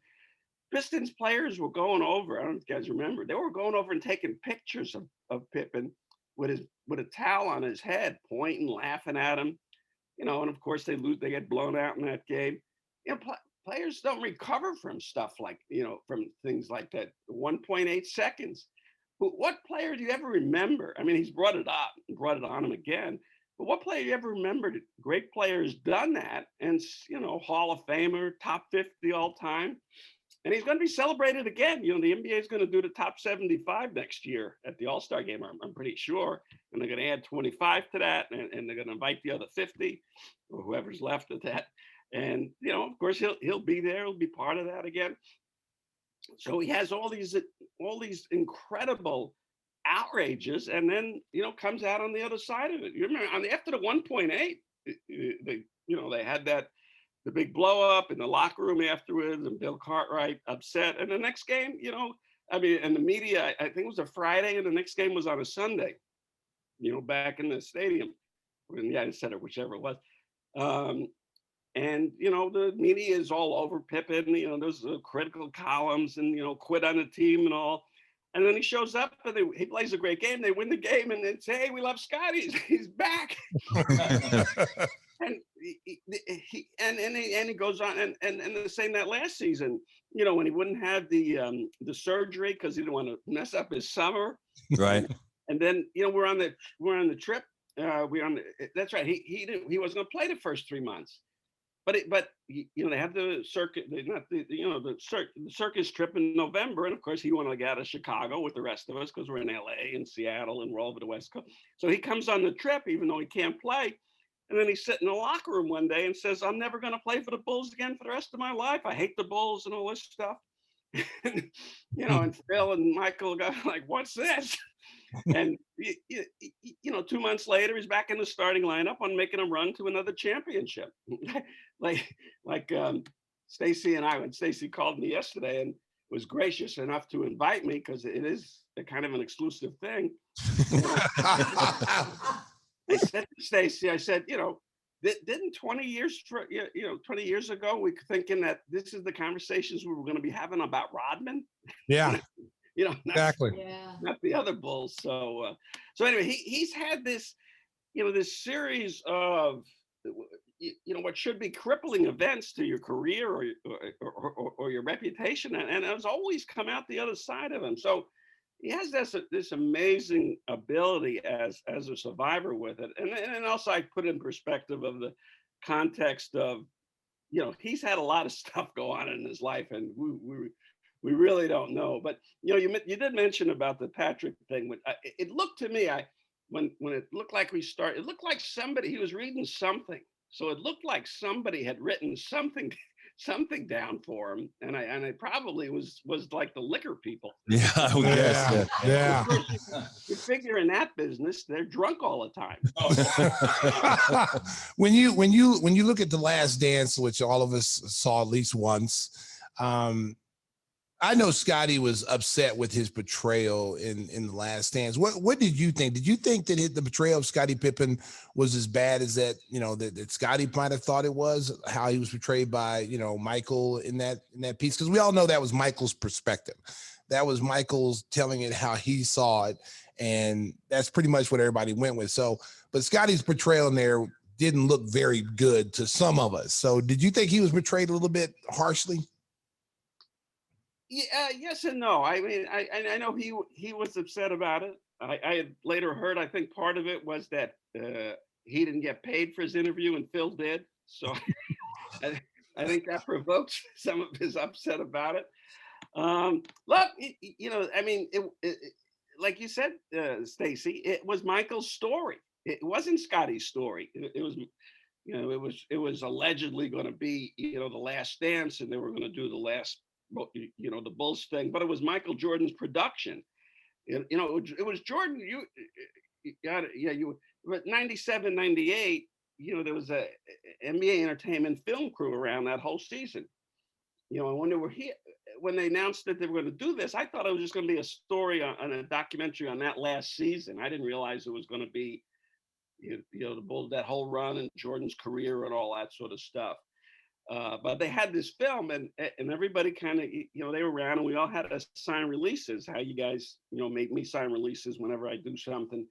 F: Pistons players were going over, I don't know if you guys remember, they were going over and taking pictures of Pippen with a towel on his head, pointing, laughing at him. And of course they lose, they get blown out in that game. Players don't recover from stuff like, from things like that. 1.8 seconds. What player do you ever remember? I mean, he's brought it up and brought it on him again. But what player do you ever remember? Great player has done that, and Hall of Famer, top 50 all time, and he's going to be celebrated again. The NBA is going to do the top 75 next year at the All-Star game. I'm pretty sure, and they're going to add 25 to that, and they're going to invite the other 50 or whoever's left of that. And of course, he'll be there. He'll be part of that again. So he has all these incredible outrages, and then comes out on the other side of it. You remember after the 1.8, they had the big blow up in the locker room afterwards, and Bill Cartwright upset. And the next game, and the media, I think it was a Friday, and the next game was on a Sunday. Back in the stadium, or in the United Center, whichever it was. And the media is all over Pippen. There's critical columns and quit on the team and all. And then he shows up and he plays a great game. They win the game and then say, "Hey, we love Scottie. He's back." And he goes on and the same that last season. When he wouldn't have the surgery because he didn't want to mess up his summer.
A: Right.
F: And then we're on the trip. That's right. He wasn't going to play the first 3 months. But they have the circuit, the circus trip in November, and of course he wanted to get out of Chicago with the rest of us because we're in LA and Seattle and we're all over the West Coast. So he comes on the trip even though he can't play, and then he's sitting in the locker room one day and says, "I'm never going to play for the Bulls again for the rest of my life. I hate the Bulls and all this stuff." And Phil and Michael got like, "What's this?" And 2 months later, he's back in the starting lineup on making a run to another championship. like Stacy and I, when Stacy called me yesterday and was gracious enough to invite me because it is a kind of an exclusive thing. I said to Stacy, I said, didn't 20 years ago we were thinking that this is the conversations we were going to be having about Rodman?
C: Yeah.
F: Exactly. Not the other Bulls. So anyway, he's had this, this series of, what should be crippling events to your career or your reputation, and it's always come out the other side of him. So he has this amazing ability as a survivor with it, and also I put in perspective of the context of, he's had a lot of stuff go on in his life, and we really don't know. But you did mention about the Patrick thing. It looked to me, when it looked like it looked like he was reading something. So it looked like somebody had written something something down for him, and I probably was like the liquor people.
A: Yeah, I would guess.
C: Yeah.
F: Of course, you figure in that business, they're drunk all the time.
C: when you look at The Last Dance, which all of us saw at least once, I know Scottie was upset with his portrayal in The Last Dance. What did you think? Did you think that the portrayal of Scottie Pippen was as bad as that, that Scottie might have thought it was, how he was portrayed by, Michael in that piece? Because we all know that was Michael's perspective. That was Michael's telling it how he saw it. And that's pretty much what everybody went with. So, but Scottie's portrayal in there didn't look very good to some of us. So did you think he was portrayed a little bit harshly?
F: Yeah, yes and no. I mean, I know he was upset about it. I had later heard, I think part of it was that he didn't get paid for his interview and Phil did. So I think that provoked some of his upset about it. Look, I mean, like you said, Stacy, it was Michael's story. It wasn't Scottie's story. It was, it was allegedly going to be, The Last Dance, and they were going to do the last, the Bulls thing, but it was Michael Jordan's production. It was Jordan. But 97, 98, there was a NBA Entertainment film crew around that whole season. When they were here, when they announced that they were going to do this, I thought it was just going to be a story on a documentary on that last season. I didn't realize it was going to be, the Bulls, that whole run and Jordan's career and all that sort of stuff. But they had this film, and everybody kind of, they were around, and we all had to sign releases. How you guys, make me sign releases whenever I do something.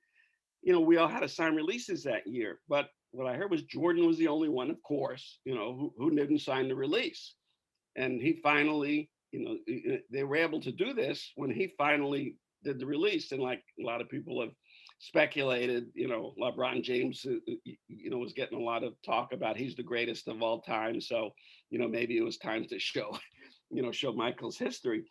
F: We all had to sign releases that year. But what I heard was Jordan was the only one, of course, who didn't sign the release. And he finally, they were able to do this when he finally did the release. And like a lot of people have speculated, LeBron James, was getting a lot of talk about he's the greatest of all time. So, maybe it was time to show Michael's history.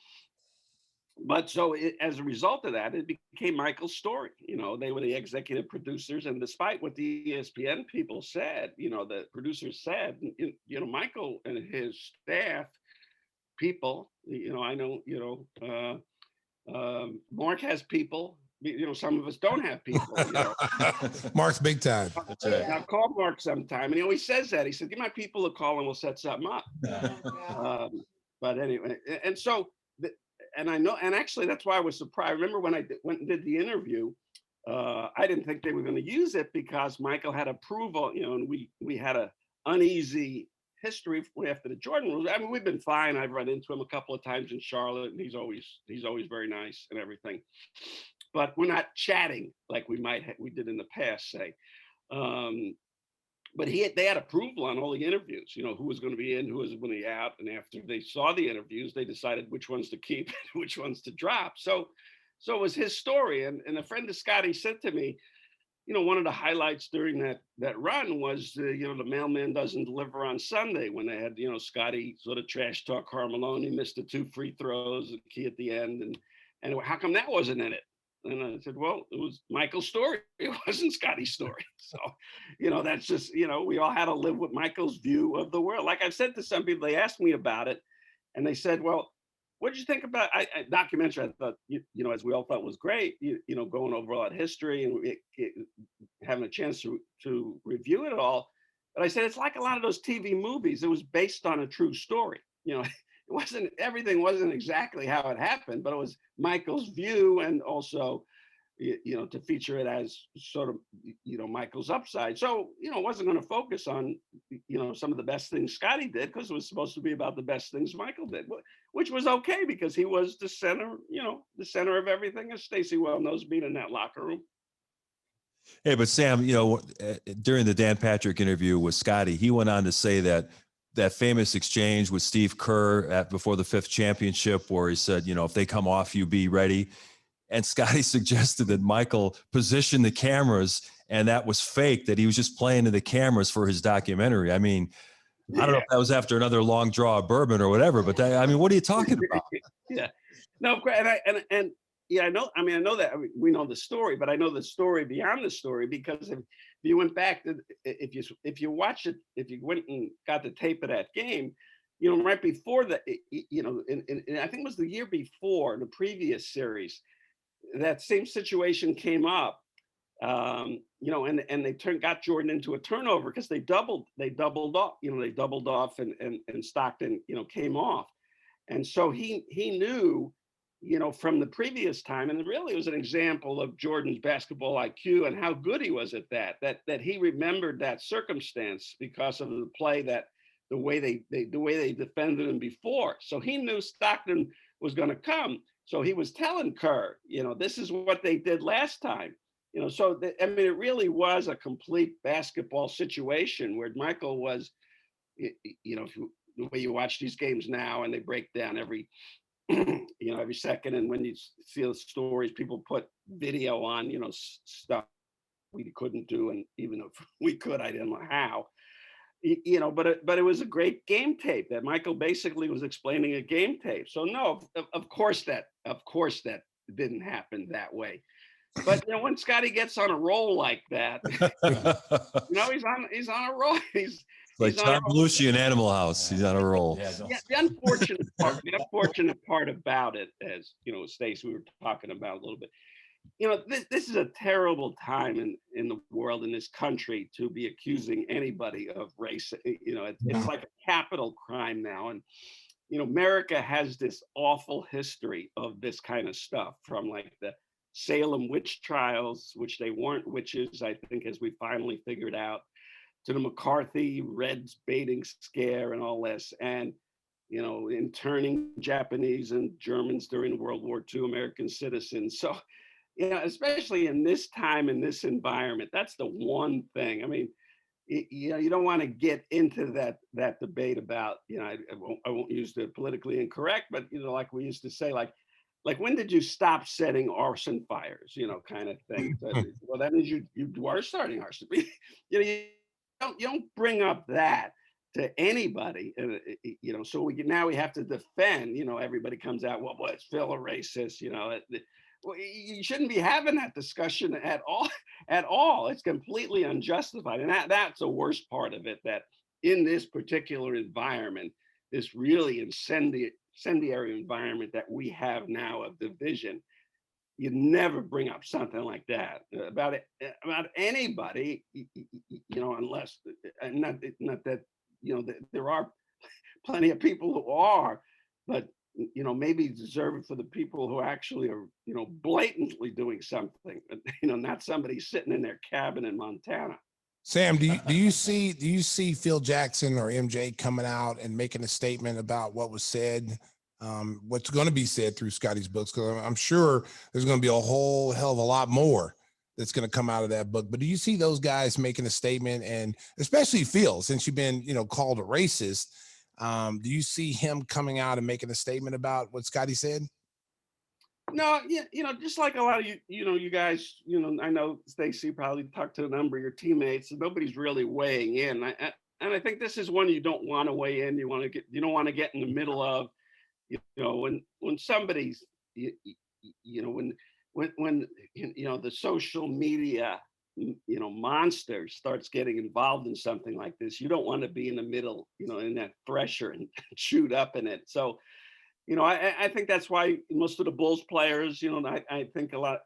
F: But so as a result of that, it became Michael's story. They were the executive producers. And despite what the ESPN people said, the producers said, Michael and his staff people, I know, Mark has people. Some of us don't have people.
C: Mark's big time.
A: That's right.
F: I've called Mark sometime, and he always says that. He said, "Give my people a call, and we'll set something up." But anyway, and so, and I know, and actually, that's why I was surprised. I remember when I went and did the interview, I didn't think they were going to use it because Michael had approval, and we had a uneasy history after the Jordan rules. I mean, we've been fine. I've run into him a couple of times in Charlotte, and he's always very nice and everything. But we're not chatting like we did in the past, say. But they had approval on all the interviews, who was going to be in, who was going to be out. And after they saw the interviews, they decided which ones to keep and which ones to drop. So it was his story. And a friend of Scottie said to me, one of the highlights during that run was, the mailman doesn't deliver on Sunday, when they had, Scottie sort of trash talk Carmelo. He missed the 2 free throws, the key at the end. And how come that wasn't in it? And I said, well, it was Michael's story. It wasn't Scottie's story. So, that's just, we all had to live with Michael's view of the world. Like I said to some people, they asked me about it, and they said, well, what did you think about documentary? I thought, as we all thought was great, going over all that history and having a chance to review it all. But I said, it's like a lot of those TV movies. It was based on a true story. Everything wasn't exactly how it happened, but it was Michael's view, and also, to feature it as sort of, Michael's upside. So, it wasn't going to focus on, some of the best things Scottie did, because it was supposed to be about the best things Michael did, which was okay because he was the center, the center of everything, as Stacey well knows, being in that locker room.
A: Hey, but Sam, during the Dan Patrick interview with Scottie, he went on to say that famous exchange with Steve Kerr before the 5th championship, where he said, if they come off, you be ready. And Scottie suggested that Michael position the cameras, and that was fake, that he was just playing to the cameras for his documentary. I mean, I don't know if that was after another long draw of bourbon or whatever, but what are you talking about?
F: Yeah, no, and yeah, I know. I know that we know the story, but I know the story beyond the story, because if you went back to, if you watch it, if you went and got the tape of that game, right before and I think it was the year before, the previous series, that same situation came up. And they got Jordan into a turnover because they doubled off, they doubled off, and Stockton, came off. And so he knew, from the previous time, and really it was an example of Jordan's basketball IQ and how good he was at that he remembered that circumstance because of the play, the way they defended him before. So he knew Stockton was going to come. So he was telling Kerr, this is what they did last time. It really was a complete basketball situation where Michael was, the way you watch these games now, and they break down every, every second. And when you see the stories, people put video on, stuff we couldn't do. And even if we could, I didn't know how, but it was a great game tape that Michael basically was explaining a game tape. So no, of course that didn't happen that way. But when Scottie gets on a roll like that, he's on a roll. He's
A: like Tom Belushi in Animal House. He's on a roll.
F: Yeah, the unfortunate part about it, as Stacey, we were talking about a little bit. This is a terrible time in the world, in this country, to be accusing anybody of race. It's like a capital crime now, and America has this awful history of this kind of stuff, from like the Salem witch trials, which they weren't witches, I think, as we finally figured out, to the McCarthy Reds baiting scare and all this, and interning Japanese and Germans during World War II, American citizens. So, especially in this time, in this environment, that's the one thing. I mean, you don't want to get into that debate about, I won't use the politically incorrect, but like we used to say, like when did you stop setting arson fires, kind of thing. Well, that means you are starting arson. You don't bring up that to anybody, so we have to defend, everybody comes out, well, it's Phil a racist, well, you shouldn't be having that discussion at all. It's completely unjustified. And that's the worst part of it, that in this particular environment, this really incendiary environment that we have now of division, you never bring up something like that about anybody, unless, not that, there are plenty of people who are, but maybe deserve it for the people who actually are, blatantly doing something, not somebody sitting in their cabin in Montana.
C: Sam, do you see Phil Jackson or MJ coming out and making a statement about what was said, what's going to be said through Scottie's books? Because I'm sure there's going to be a whole hell of a lot more that's going to come out of that book. But do you see those guys making a statement, and especially Phil, since you've been, called a racist? Do you see him coming out and making a statement about what Scottie said?
F: No, yeah, just like a lot of you guys, I know Stacey probably talked to a number of your teammates, and nobody's really weighing in. And I think this is one you don't want to weigh in. You don't want to get in the middle of, when somebody's, when the social media, monster starts getting involved in something like this, you don't want to be in the middle, in that pressure and shoot up in it. So, I think that's why most of the Bulls players, I think a lot,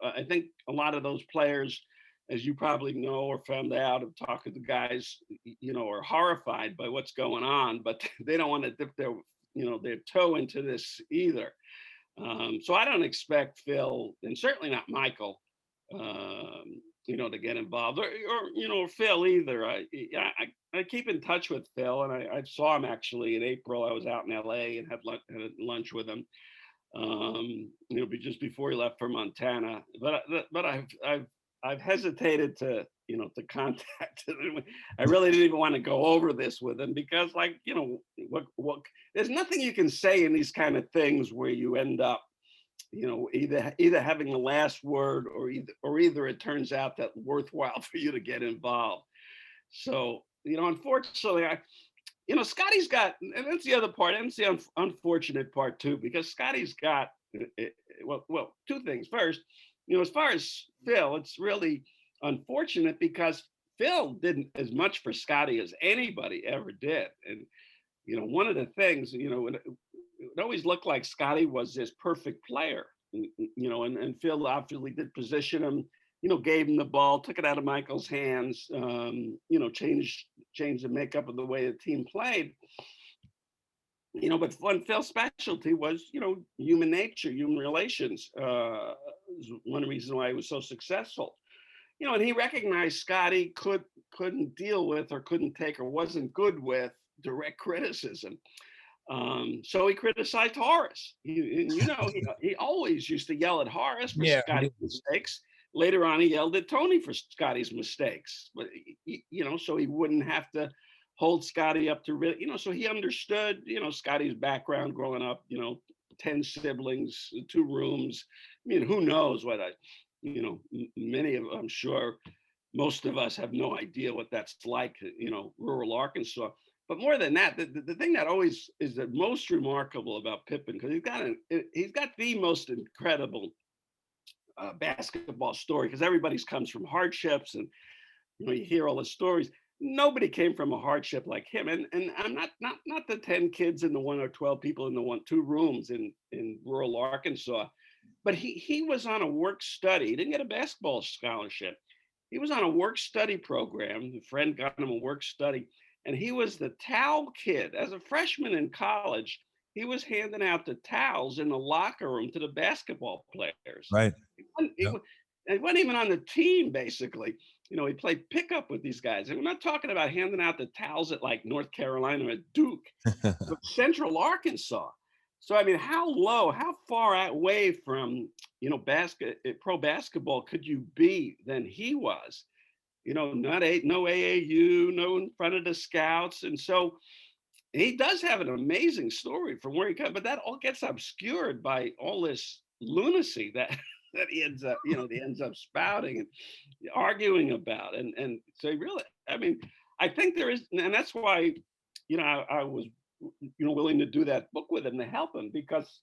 F: I think a lot of those players, as you probably know or found out of talking to guys, are horrified by what's going on, but they don't want to dip their toe into this either. So I don't expect Phil, and certainly not Michael, to get involved, or Phil either. I keep in touch with Phil, and I saw him actually in April. I was out in LA and had lunch with him, just before he left for Montana. But I've hesitated to contact him. I really didn't even want to go over this with him because, what there's nothing you can say in these kind of things where you end up, either having the last word, or either it turns out that worthwhile for you to get involved. So, unfortunately, Scottie's got, and that's the other part, and it's the unfortunate part too, because Scottie's got, well, two things. First, as far as Phil, it's really unfortunate because Phil did as much for Scottie as anybody ever did. And, one of the things, it always looked like Scottie was this perfect player, and Phil obviously did position him, gave him the ball, took it out of Michael's hands, changed the makeup of the way the team played. But Phil's specialty was, human nature, human relations. Was one reason why he was so successful. And he recognized Scottie couldn't deal with or couldn't take or wasn't good with direct criticism. So he criticized Horace. He always used to yell at Horace for Scottie's mistakes. Later on, he yelled at Tony for Scottie's mistakes. But so he wouldn't have to hold Scottie up to so he understood Scottie's background growing up. 10 siblings, 2 rooms. I mean, who knows what many of, I'm sure most of us have no idea what that's like, rural Arkansas. But more than that, the thing that always is the most remarkable about Pippen, because he's got the most incredible basketball story, because everybody's comes from hardships, and you hear all the stories. Nobody came from a hardship like him, and I'm not the 10 kids and the 1 or 12 people in the 2 rooms in rural Arkansas, but he was on a work study. He didn't get a basketball scholarship. He was on a work study program. A friend got him a work study, and he was the towel kid. As a freshman in college, he was handing out the towels in the locker room to the basketball players.
A: Right.
F: He wasn't even on the team, basically. He played pickup with these guys. And we're not talking about handing out the towels at like North Carolina or at Duke, but Central Arkansas. So, I mean, how far away from, pro basketball could you be than he was? No AAU, no in front of the scouts. And so he does have an amazing story from where he comes, but that all gets obscured by all this lunacy that he ends up spouting and arguing about. And so really, I mean, I think there is, and that's why, I was, willing to do that book with him to help him, because,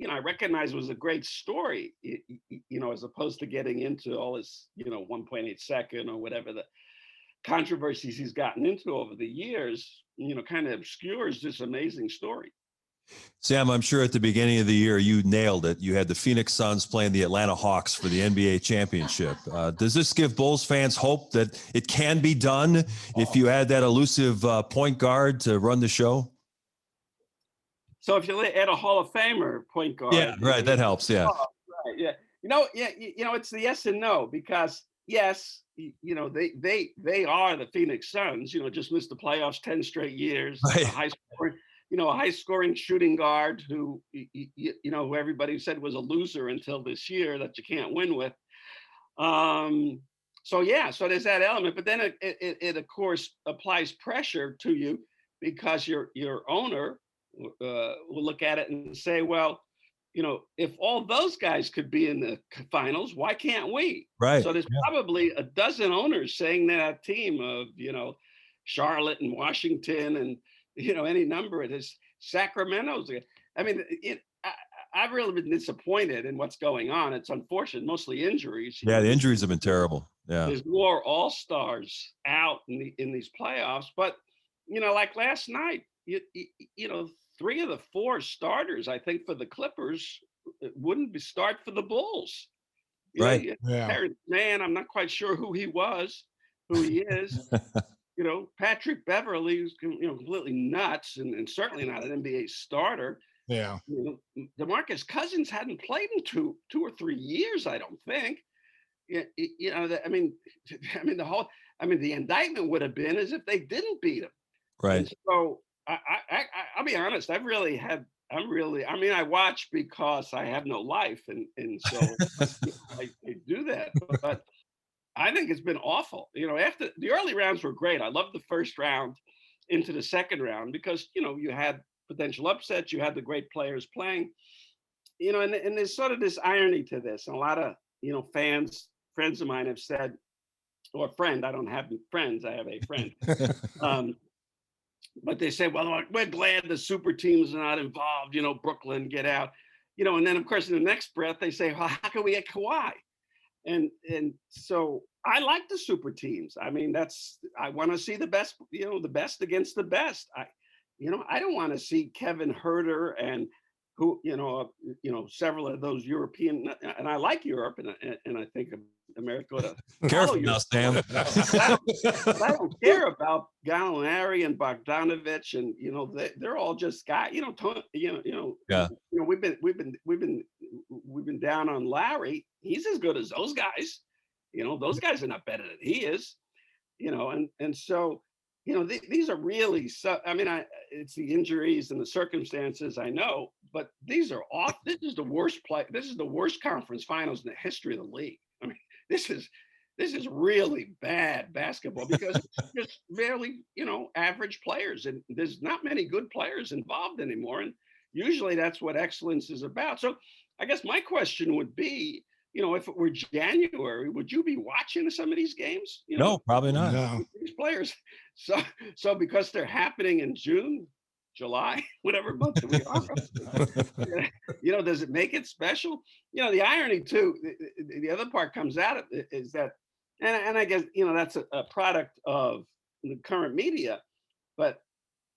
F: I recognize it was a great story, as opposed to getting into all this, 1.8 second or whatever the controversies he's gotten into over the years, kind of obscures this amazing story.
A: Sam, I'm sure at the beginning of the year, you nailed it. You had the Phoenix Suns playing the Atlanta Hawks for the NBA championship. Does this give Bulls fans hope that it can be done if you add that elusive point guard to run the show?
F: So if you add a Hall of Famer point guard.
A: Yeah, right. That helps. Yeah.
F: Right, yeah. It's the yes and no, because yes, they are the Phoenix Suns, just missed the playoffs 10 straight years.
A: Right.
F: A high scoring shooting guard who, who everybody said was a loser until this year that you can't win with. So there's that element, but then it of course applies pressure to you, because your owner will look at it and say, well, if all those guys could be in the finals, why can't we?
A: Right.
F: So there's probably a dozen owners saying that team of, Charlotte and Washington and, any number of this, Sacramento's. I mean, I've really been disappointed in what's going on. It's unfortunate, mostly injuries.
A: Yeah, the injuries have been terrible. Yeah.
F: There's more all-stars out in these playoffs, but, like last night, 3 of the 4 starters, I think, for the Clippers wouldn't start for the Bulls.
A: Right.
F: Man, I'm not quite sure who he is. Patrick Beverly, who's completely nuts and certainly not an NBA starter.
C: Yeah.
F: DeMarcus Cousins hadn't played in 2 or 3 years, I don't think. The indictment would have been as if they didn't beat him.
A: Right.
F: And so I'll be honest. I watch because I have no life, and so I do that. But I think it's been awful. After the early rounds were great. I loved the first round into the second round because you had potential upsets. You had the great players playing. And there's sort of this irony to this. And a lot of friends of mine have said, or friend. I don't have friends. I have a friend. But they say, well, we're glad the super teams are not involved, Brooklyn, get out, and then of course in the next breath they say, well, how can we get Kawhi? And so I like the super teams. I mean, I want to see the best, the best against the best. I don't want to see Kevin Herter and who, several of those European, and I like Europe, and I think America ought to
A: Careful
F: follow
A: now, Sam.
F: I don't care about Gallinari and Bogdanovich, and they're all just guys.
A: Yeah.
F: We've been down on Larry. He's as good as those guys. Those guys are not better than he is. And so these are really it's the injuries and the circumstances, I know, but these are off. This is the worst this is the worst conference finals in the history of the league. I mean, this is really bad basketball because it's just barely average players, and there's not many good players involved anymore, and usually that's what excellence is about. So I guess my question would be, if it were January, would you be watching some of these games?
A: No, probably not.
C: No.
F: These players. So because they're happening in June, July, whatever month we are, does it make it special? The irony too, the other part comes out of it is that, and I guess, that's a product of the current media, but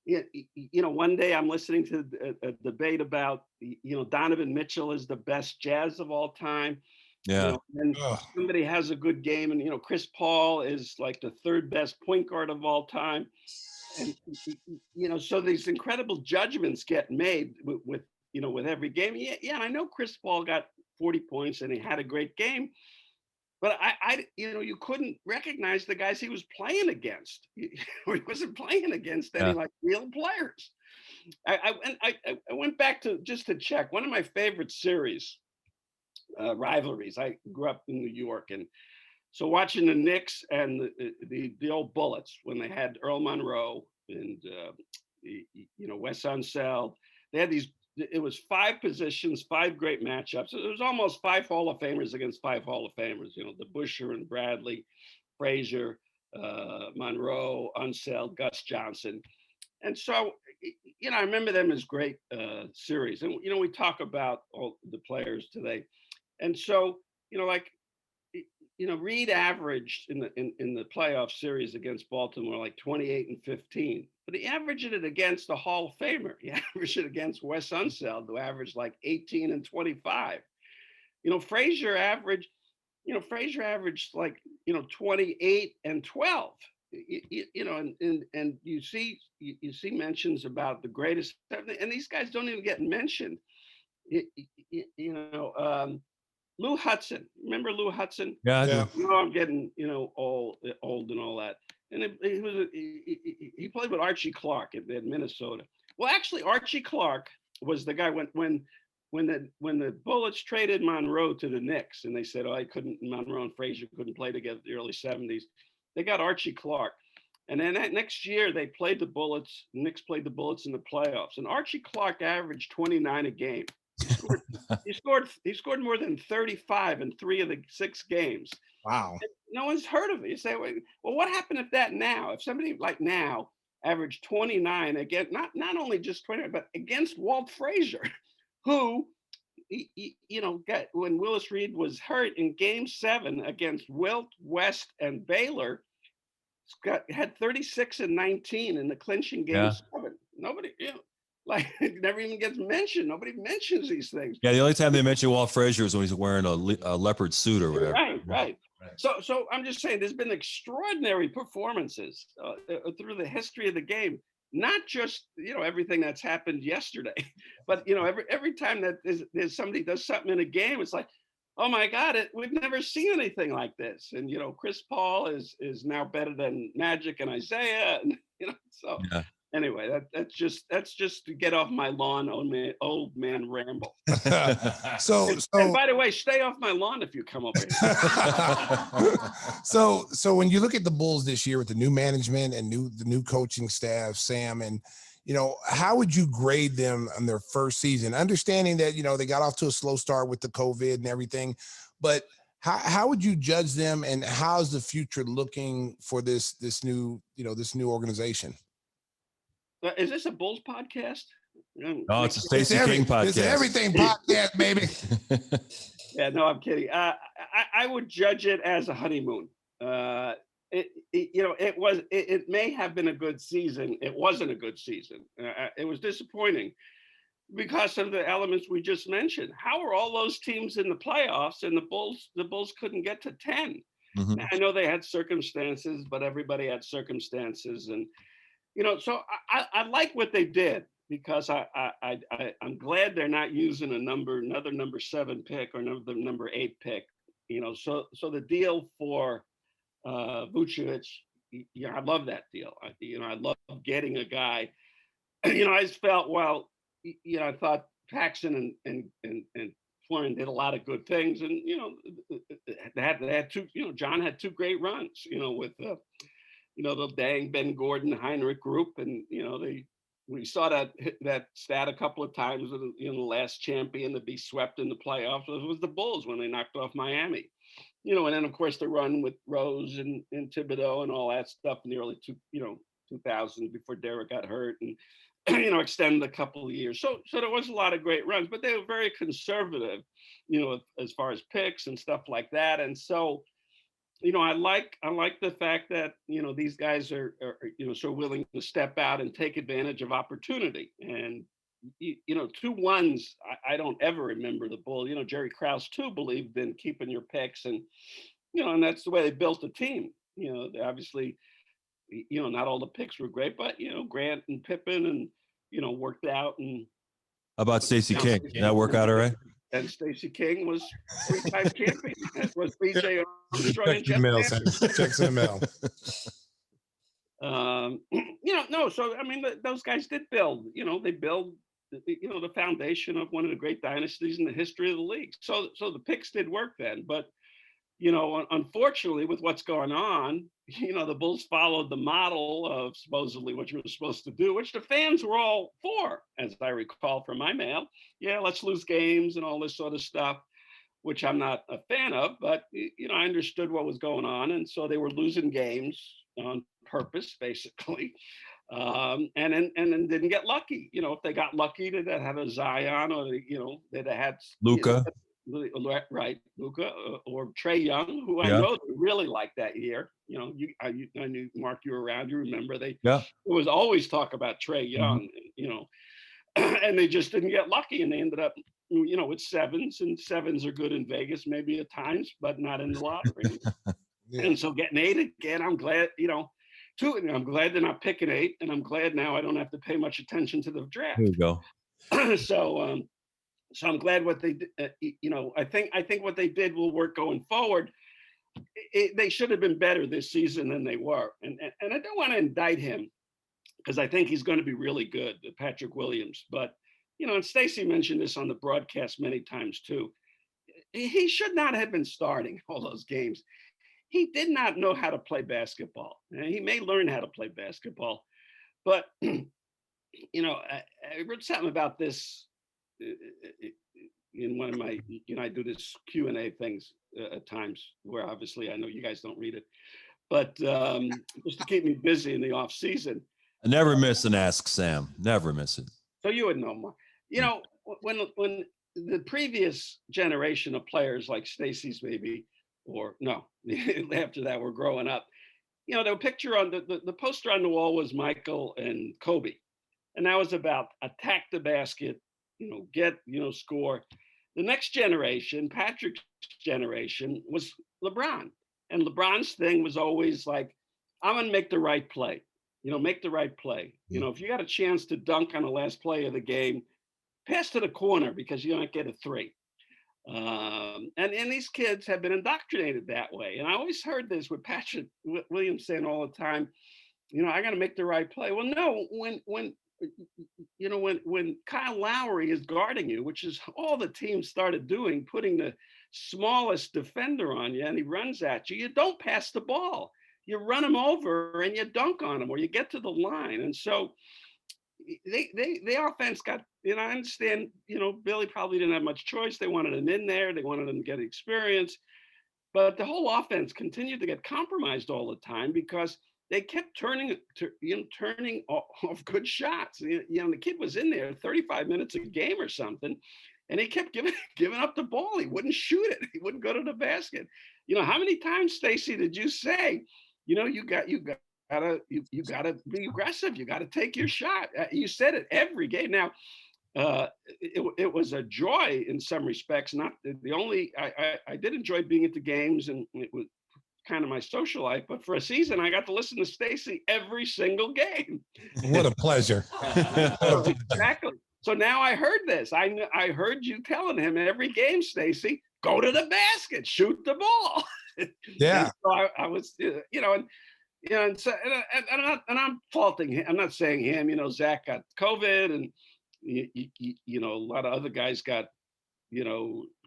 F: one day I'm listening to a debate about, Donovan Mitchell is the best Jazz of all time.
A: Yeah.
F: And somebody has a good game, and Chris Paul is like the third best point guard of all time. And so these incredible judgments get made with every game. Yeah, I know Chris Paul got 40 points and he had a great game, but you couldn't recognize the guys he was playing against. He wasn't playing against any like real players. I went back to just to check one of my favorite series. Rivalries. I grew up in New York, and so watching the Knicks and the old Bullets when they had Earl Monroe and Wes Unseld, they had these. It was 5 positions, 5 great matchups. It was almost 5 Hall of Famers against 5 Hall of Famers. The Busher and Bradley, Frazier, Monroe, Unseld, Gus Johnson, and so I remember them as great series. And we talk about all the players today. And so, Reed averaged in the playoff series against Baltimore like 28 and 15, but he averaged it against the Hall of Famer. He averaged it against Wes Unseld, who averaged like 18 and 25. Frazier averaged like 28 and 12. And you see mentions about the greatest, and these guys don't even get mentioned. Lou Hudson. Remember Lou Hudson?
A: Yeah, I do.
F: I'm getting old and all that. And he played with Archie Clark at Minnesota. Well, actually, Archie Clark was the guy when the Bullets traded Monroe to the Knicks, and they said, Monroe and Frazier couldn't play together in the early 70s. They got Archie Clark. And then that next year, they played the Bullets. Knicks played the Bullets in the playoffs. And Archie Clark averaged 29 a game. He scored more than 35 in 3 of the 6 games.
C: Wow.
F: And no one's heard of it. You say, well, what happened if somebody like now averaged 29 again, not only just 29, but against Walt Frazier, who, got when Willis Reed was hurt in Game 7 against Wilt, West, and Baylor, had 36 and 19 in the clinching Game 7. Nobody, it never even gets mentioned. Nobody mentions these things.
A: Yeah, the only time they mention Walt Frazier is when he's wearing a leopard suit or whatever.
F: Right. So I'm just saying, there's been extraordinary performances through the history of the game. Not just everything that's happened yesterday, but every time that there's somebody does something in a game, it's like, oh my God, we've never seen anything like this. And Chris Paul is now better than Magic and Isaiah, and so. Yeah. Anyway, that's just to get off my lawn, old man ramble. And by the way, stay off my lawn if you come over here.
C: So when you look at the Bulls this year with the new management and the new coaching staff, Sam, and how would you grade them on their first season? Understanding that they got off to a slow start with the COVID and everything, but how would you judge them, and how's the future looking for this new organization?
F: Is this a Bulls podcast?
A: No, it's a Stacey King podcast.
C: It's everything podcast, baby.
F: Yeah, no, I'm kidding. I would judge it as a honeymoon. it may have been a good season. It wasn't a good season. It was disappointing because of the elements we just mentioned. How are all those teams in the playoffs and the Bulls couldn't get to 10?
A: Mm-hmm.
F: I know they had circumstances, but everybody had circumstances. And, so I like what they did because I'm glad they're not using another number 7 pick or another number 8 pick, so the deal for Vucevic, I love that deal. I love getting a guy. I just felt, well, I thought Paxson and Florian did a lot of good things, and they had two. John had 2 great runs. With the Dang, Ben Gordon, Heinrich group, and we saw that stat a couple of times. The last champion to be swept in the playoffs was the Bulls when they knocked off Miami. And then of course the run with Rose and Thibodeau and all that stuff in the early 2000s before Derek got hurt and extended a couple of years. So there was a lot of great runs, but they were very conservative, as far as picks and stuff like that. And so, I like the fact that these guys are so willing to step out and take advantage of opportunity. And 2-1s, I don't ever remember the Bulls. Jerry Krause too believed in keeping your picks, and and that's the way they built the team. They obviously, not all the picks were great, but Grant and Pippen and worked out. And
A: how about Stacey King? Did that work out all right?
F: And Stacey King was 3-time champion. As was BJ Armstrong and Jeff
C: Checks in the mail.
F: No. So I mean, those guys did build. They build. The foundation of one of the great dynasties in the history of the league. So the picks did work then, but unfortunately, with what's going on, the Bulls followed the model of supposedly what you were supposed to do, which the fans were all for, as I recall from my mail. Yeah, let's lose games and all this sort of stuff, which I'm not a fan of, but I understood what was going on, and so they were losing games on purpose, basically. And then didn't get lucky. If they got lucky, they'd have a Zion, or they'd have had
A: Luka.
F: Right, Luka or Trae Young, who I know really liked that year. I knew, Mark, you were around. You remember there was always talk about Trae Young, and they just didn't get lucky, and they ended up, with 7s, and 7s are good in Vegas maybe at times, but not in the lottery. And so getting 8 again, I'm glad. I'm glad they're not picking 8, and I'm glad now I don't have to pay much attention to the draft.
A: There you go.
F: So I'm glad what they did. I think what they did will work going forward. They should have been better this season than they were, and I don't want to indict him because I think he's going to be really good, Patrick Williams. But and Stacey mentioned this on the broadcast many times too. He should not have been starting all those games. He did not know how to play basketball. He may learn how to play basketball, but I read something about this in one of my, I do this Q&A things at times where obviously I know you guys don't read it, but just to keep me busy in the off season.
A: I never miss an Ask Sam. Never miss it.
F: So you would know more. When the previous generation of players like Stacey's maybe, or no, after that we're growing up, the picture on the poster on the wall was Michael and Kobe. And that was about attack the basket, get, score. The next generation, Patrick's generation, was LeBron. And LeBron's thing was always like, I'm going to make the right play. Make the right play. If you got a chance to dunk on the last play of the game, pass to the corner because you don't get a 3. And these kids have been indoctrinated that way. And I always heard this with Patrick Williams saying all the time, I got to make the right play. Well, no, when Kyle Lowry is guarding you, which is all the team started doing, putting the smallest defender on you, and he runs at you, you don't pass the ball. You run him over and you dunk on him, or you get to the line. And so the offense got, I understand, Billy probably didn't have much choice. They wanted him in there. They wanted him to get experience. But the whole offense continued to get compromised all the time because they kept turning off good shots. The kid was in there 35 minutes a game or something, and he kept giving up the ball. He wouldn't shoot it. He wouldn't go to the basket. How many times, Stacey, did you say, you gotta be aggressive. You got to take your shot. You said it every game. Now, it was a joy in some respects. Not the only. I did enjoy being at the games, and it was kind of my social life. But for a season, I got to listen to Stacey every single game.
C: What a pleasure.
F: Exactly. So now I heard this. I heard you telling him every game, Stacey, go to the basket, shoot the ball.
C: Yeah.
F: And so I was, and so and I'm faulting him. I'm not saying him. Zach got COVID, and a lot of other guys got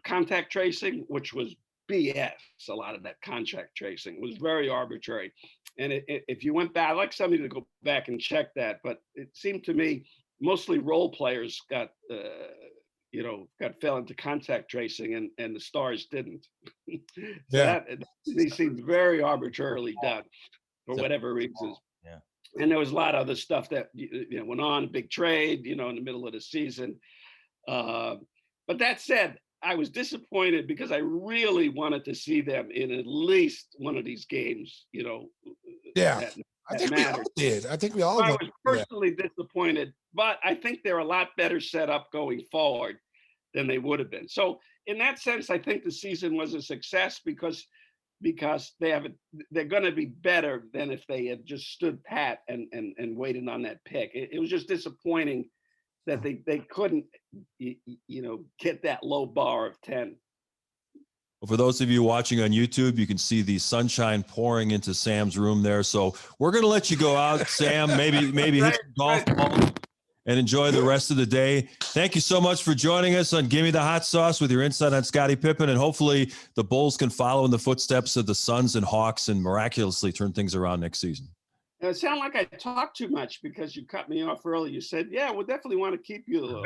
F: contact tracing, which was BS. A lot of that contact tracing was very arbitrary. And if you went back, I'd like somebody to go back and check that. But it seemed to me mostly role players got fell into contact tracing, and the stars didn't. So these seemed very arbitrarily done for whatever reasons.
B: Yeah.
F: And there was a lot of other stuff that went on, big trade, in the middle of the season. But that said, I was disappointed because I really wanted to see them in at least one of these games,
C: Yeah. I think we all did. I think we all.
F: I was personally disappointed, but I think they're a lot better set up going forward than they would have been. So in that sense, I think the season was a success because they're going to be better than if they had just stood pat and waited on that pick. It was just disappointing that they couldn't, get that low bar of 10.
A: Well, for those of you watching on YouTube, you can see the sunshine pouring into Sam's room there. So we're going to let you go out, Sam, maybe hit the golf ball and enjoy the rest of the day. Thank you so much for joining us on Gimme the Hot Sauce with your insight on Scottie Pippen. And hopefully the Bulls can follow in the footsteps of the Suns and Hawks and miraculously turn things around next season.
F: It sounded like I talked too much because you cut me off early. You said, yeah, we'll definitely want to keep you.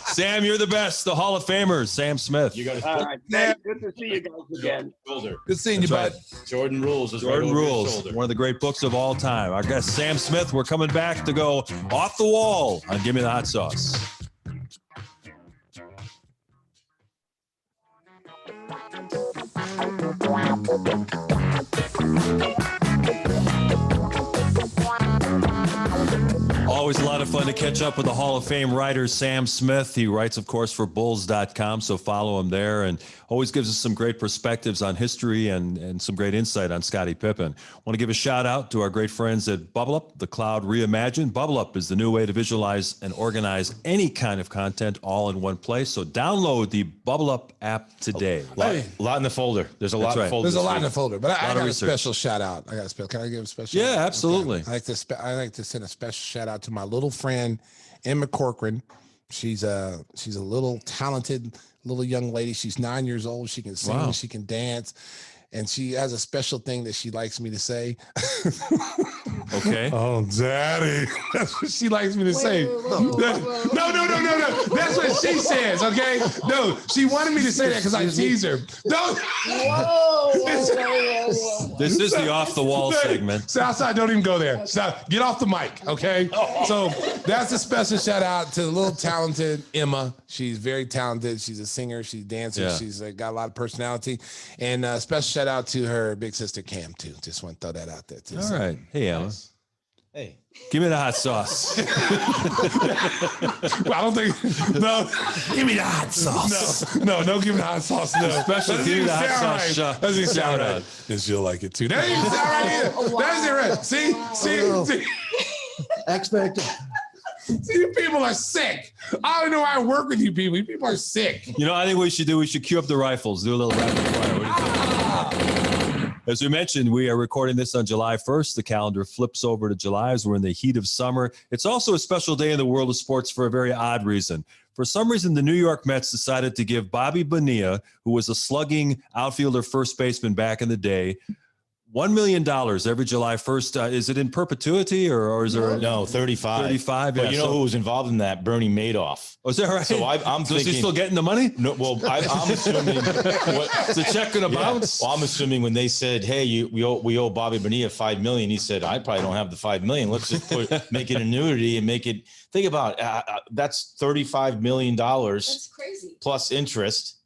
A: Sam, you're the best. The Hall of Famers, Sam Smith.
B: You got it.
F: All right. Good to see you guys again.
C: Good seeing you, bud.
B: Jordan Rules.
A: Jordan Rules, one of the great books of all time. Our guest, Sam Smith. We're coming back to go off the wall on Gimme the Hot Sauce. Always a lot of fun to catch up with the Hall of Fame writer, Sam Smith. He writes, of course, for Bulls.com, so follow him there, and always gives us some great perspectives on history and some great insight on Scottie Pippen. Want to give a shout out to our great friends at Bubble Up, the Cloud Reimagined. Bubble Up is the new way to visualize and organize any kind of content all in one place. So download the Bubble Up app today.
B: A lot in the folder. There's a lot of folders.
C: There's a lot in the folder, but I got a special shout out. Can I give a special?
A: Yeah, absolutely.
C: Okay. I like to send a special shout out to my little friend, Emma Corcoran. She's a little talented little young lady. She's 9 years old. She can sing, she can dance, and she has a special thing that she likes me to say.
A: Okay.
C: Oh, daddy. That's what she likes me to say. No. That's what she says, okay? No, she wanted me to say that because I tease her. No.
A: This is the off the wall segment.
C: Southside, don't even go there. Stop. Get off the mic, okay? So that's a special shout out to the little talented Emma. She's very talented. She's a singer. She's a dancer.
A: Yeah.
C: She's got a lot of personality. And special shout out to her big sister Cam too. Just want to throw that out there too.
A: All right. Hey, Emma.
B: Hey.
A: Give me the hot sauce.
C: Well, I don't think. No. Give me the hot sauce. No, don't give me the hot sauce. No.
A: Special. Give me the hot sauce.
C: Right. Doesn't sound right. Because you'll like it too. That doesn't sound right either. That isn't right. See.
D: Expected.
C: See, you people are sick. I don't know why I work with you people. You people are sick.
A: I think we should cue up the rifles. Do a little rapid fire. What do you think? As we mentioned, we are recording this on July 1st. The calendar flips over to July as we're in the heat of summer. It's also a special day in the world of sports for a very odd reason. For some reason, the New York Mets decided to give Bobby Bonilla, who was a slugging outfielder first baseman back in the day, $1 million every July 1st. Is it in perpetuity or is there?
B: No, 35.
A: 35.
B: But who was involved in that? Bernie Madoff.
A: Oh, is that right?
B: So I'm
A: so
B: thinking,
A: is he still getting the money?
B: No, well, I'm assuming.
A: Is the check going to bounce?
B: Well, I'm assuming when they said, "Hey, we owe Bobby Bonilla $5 million," he said, "I probably don't have the $5 million. Let's just make it annuity and make it." Think about that's $35 million.
E: That's crazy.
B: Plus interest.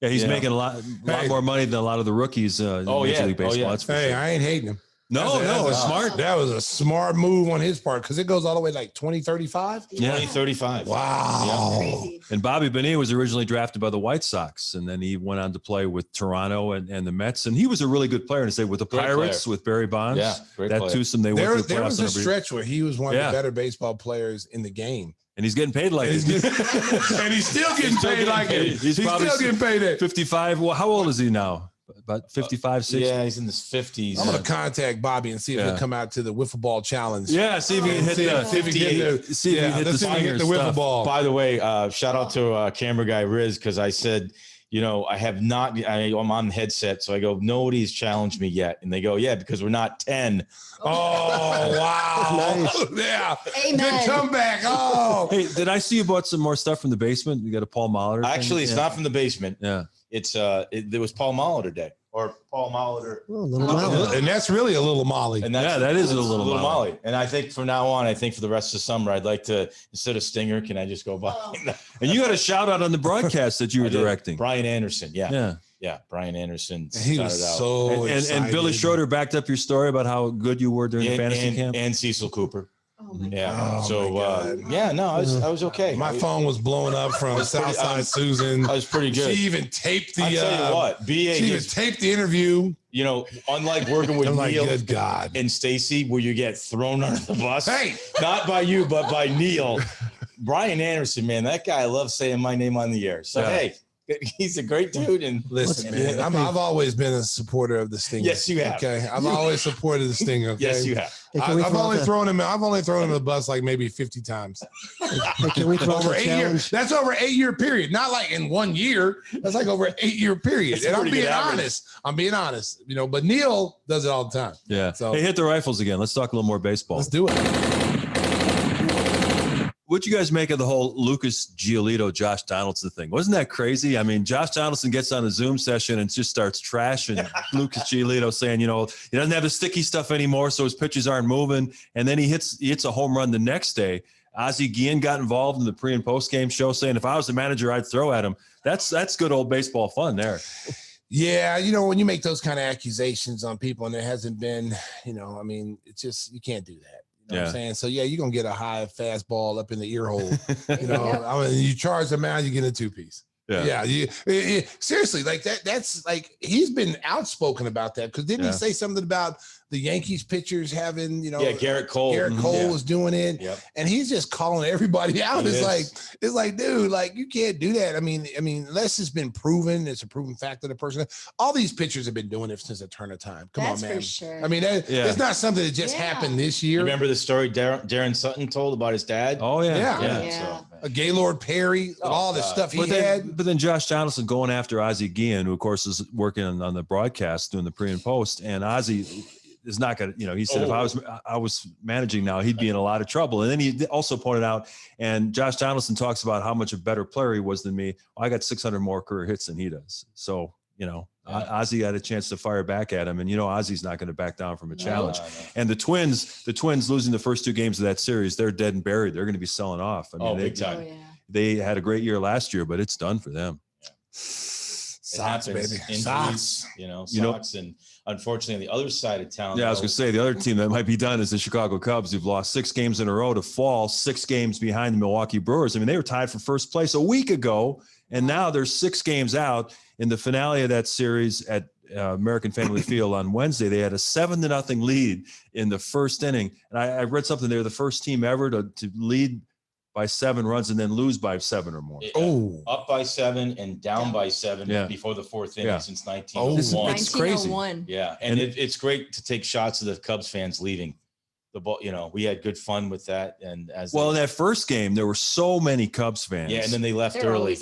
A: Yeah, he's making a lot more money than a lot of the rookies in Major League Baseball. That's for sure.
C: I ain't hating him.
A: No, it's smart.
C: That was a smart move on his part because it goes all the way like 2035.
B: 2035.
C: Wow.
E: Crazy.
A: And Bobby Bonilla was originally drafted by the White Sox, and then he went on to play with Toronto and the Mets. And he was a really good player. And say with the Pirates, with Barry Bonds, that twosome, they went to the playoffs.
C: There was a stretch where he was one of the better baseball players in the game.
A: And he's getting paid like it.
C: And he's still getting paid like it. He's probably still getting paid at
A: 55. Well, how old is he now? About 55, 60?
B: Yeah, he's in his 50s.
C: I'm going to contact Bobby and see if he'll come out to the wiffle ball challenge.
A: Yeah, see if he can hit the
C: wiffle ball.
B: By the way, shout out to camera guy Riz, because I said, I have not, I'm on the headset. So I go, nobody's challenged me yet. And they go, yeah, because we're not 10.
C: Oh, wow. Nice. Yeah.
E: Amen.
C: Good comeback. Oh.
A: Hey, did I see you bought some more stuff from the basement? You got a Paul Molitor?
B: Actually, it's not from the basement.
A: Yeah.
B: There was Paul Molitor Day, or Paul Molitor.
D: Oh, little Molly.
C: And that's really a little Molly.
B: And
A: that is a little
B: Molly. And I think from now on, for the rest of the summer, I'd like to, instead of Stinger, can I just go by?
A: And you got a shout out on the broadcast that you were directing.
B: Brian Anderson. Yeah. Brian Anderson. He was so
A: and Billy Schroeder backed up your story about how good you were during the fantasy camp.
B: And Cecil Cooper.
E: Oh my
B: God. I was okay.
C: My phone was blowing up from Southside Susan.
B: I was pretty good.
C: She even taped the.
B: I'll tell you what, BA.
C: She even taped the interview.
B: Unlike working with Neil
C: good God.
B: and Stacy, where you get thrown under the bus.
C: Hey,
B: not by you, but by Neil. Brian Anderson, man, that guy, I love saying my name on the air. So hey. He's a great dude. And
C: listen, man, I've always been a supporter of the Stinger.
B: Yes, you have.
C: Okay, I've always supported the Stinger. Okay?
B: Yes, you have.
D: Hey,
C: I've only thrown him in the bus like maybe 50 times.
D: Hey, can we throw
C: over 8 years? That's over an 8-year period, not like in 1 year. That's like over an 8-year period. And I'm being honest. But Neil does it all the time.
A: Yeah. So hey, hit the rifles again. Let's talk a little more baseball.
C: Let's do it.
A: What'd you guys make of the whole Lucas Giolito, Josh Donaldson thing? Wasn't that crazy? I mean, Josh Donaldson gets on a Zoom session and just starts trashing Lucas Giolito, saying, he doesn't have the sticky stuff anymore, so his pitches aren't moving. And then he hits a home run the next day. Ozzie Guillen got involved in the pre and post game show, saying, if I was the manager, I'd throw at him. That's good old baseball fun there.
C: Yeah, when you make those kind of accusations on people and there hasn't been, it's just, you can't do that. You know what I'm saying? So, you're going to get a high fastball up in the ear hole. You charge them out, you get a 2-piece. Yeah. Seriously, like that's like, he's been outspoken about that. Because didn't he say something about the Yankees pitchers having,
B: Garrett Cole.
C: Garrett Cole was doing it.
B: Yep.
C: And he's just calling everybody out. It's like, dude, like you can't do that. I mean, unless it's been proven, it's a proven fact of the person. All these pitchers have been doing it since the turn of time. Come on, man.
E: For sure.
C: I mean, it's not something that just happened this year.
B: You remember the story Darren Sutton told about his dad?
A: Oh, yeah.
C: So, Gaylord Perry, all the stuff he had.
A: But then Josh Donaldson going after Ozzie Guillen, who of course is working on the broadcast doing the pre and post, and Ozzie is not going to, he said, if I was managing now, he'd be in a lot of trouble. And then he also pointed out, and Josh Donaldson talks about how much a better player he was than me. I got 600 more career hits than he does. So, Ozzie had a chance to fire back at him, and Ozzie's not going to back down from a challenge. No. And the Twins losing the first 2 games of that series, they're dead and buried. They're going to be selling off. I mean,
B: big time.
A: They had a great year last year, but it's done for them.
C: Sox, baby.
B: Sox. Sox, and unfortunately, the other side of town.
A: Yeah, I was going to say the other team that might be done is the Chicago Cubs, who've lost 6 games in a row to fall 6 games behind the Milwaukee Brewers. I mean, they were tied for first place a week ago, and now they're 6 games out. In the finale of that series at American Family Field on Wednesday, they had a 7-0 lead in the first inning. And I read something. They were the first team ever to lead by 7 runs and then lose by 7 or more.
B: Up by 7 and down by 7 before the 4th inning since 1901.
A: It's crazy.
B: Yeah, and it's great to take shots of the Cubs fans leaving the ball. We had good fun with that. And in
A: that first game, there were so many Cubs fans.
B: Yeah, and then they left early.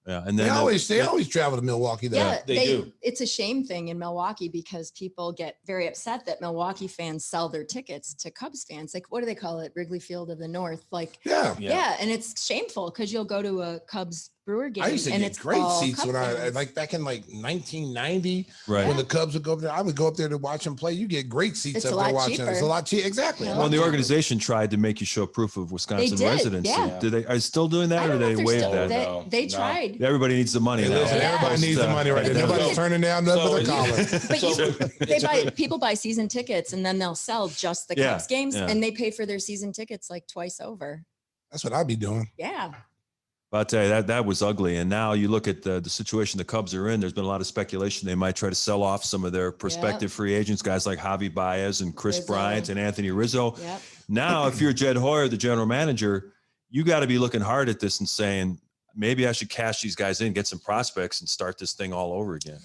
A: Yeah, and then
C: they always travel to Milwaukee.
E: They do. It's a shame thing in Milwaukee because people get very upset that Milwaukee fans sell their tickets to Cubs fans. Like, what do they call it? Wrigley Field of the North. Like,
C: yeah,
E: and it's shameful because you'll go to a Cubs Brewer game.
C: I used to
E: and
C: get
E: it's
C: great
E: all
C: seats
E: Cub
C: when
E: fans.
C: like back in like 1990,
A: Right.
C: when the Cubs would go up there. I would go up there to watch them play. You get great seats
E: It's
C: up
E: a
C: there
E: lot
C: watching.
E: cheaper.
C: It's a lot cheaper. Exactly.
E: Yeah.
C: a
A: Well,
C: lot
A: the
C: cheaper.
A: organization tried to make you show proof of Wisconsin
E: did,
A: residency.
E: yeah.
A: Did they? Are they still doing that,
E: I
A: or
E: don't
A: do
E: know
A: they
E: if they're
A: waive
E: still,
A: that?
E: they
B: No.
E: tried.
A: Everybody needs the money
C: Hey,
A: now.
C: listen,
E: Yeah.
C: everybody needs the money right there.
A: Yeah.
C: Nobody's turning down nothing but a collar.
E: But
B: So
E: they buy people buy season tickets and then they'll sell just the
A: Yeah,
E: Cubs games
A: yeah.
E: and they pay for their season tickets like twice over.
C: That's what I'd be doing.
E: Yeah.
A: But I'll tell you that was ugly. And now you look at the situation the Cubs are in. There's been a lot of speculation they might try to sell off some of their prospective free agents, guys like Javi Baez and Chris
E: Rizzo.
A: Bryant and Anthony Rizzo.
E: Yep.
A: Now, if you're Jed Hoyer, the general manager, you got to be looking hard at this and saying, maybe I should cash these guys in, get some prospects, and start this thing all over again.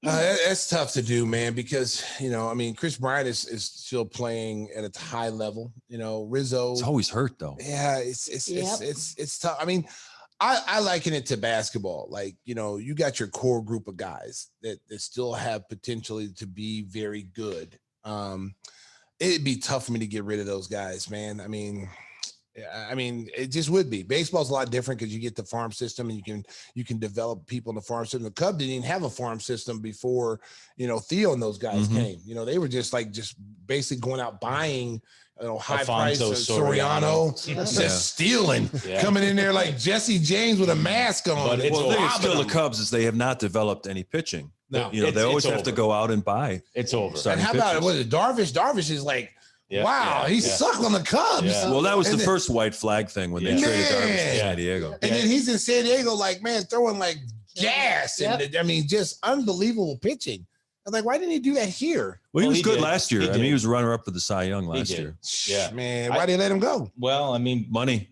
C: That's tough to do, man, because, I mean, Chris Bryant is still playing at a high level. Rizzo.
A: It's always hurt, though.
C: Yeah, it's tough. I mean, I liken it to basketball. Like, you got your core group of guys that still have potentially to be very good. It'd be tough for me to get rid of those guys, man. I mean, it just would be. Baseball's a lot different because you get the farm system and you can develop people in the farm system. The Cubs didn't even have a farm system before, Theo and those guys came. They were just basically going out buying, high price Soriano, just stealing, coming in there like Jesse James with a mask on.
A: But the thing is still the Cubs is they have not developed any pitching.
C: No,
A: they always have to go out and buy.
B: It's over.
C: And how about it? Was it Darvish? Darvish is like, wow, he sucked on the Cubs.
A: Yeah. Well, that was the first white flag thing when they traded Darvish to San Diego.
C: And then he's in San Diego, like, man, throwing like gas. And I mean, just unbelievable pitching. I was like, why didn't he do that here?
A: Well, he was good
B: did.
A: last year. He was runner-up for the Cy Young last year.
B: Yeah,
C: man, why did they let him go?
B: Well, I mean,
A: money,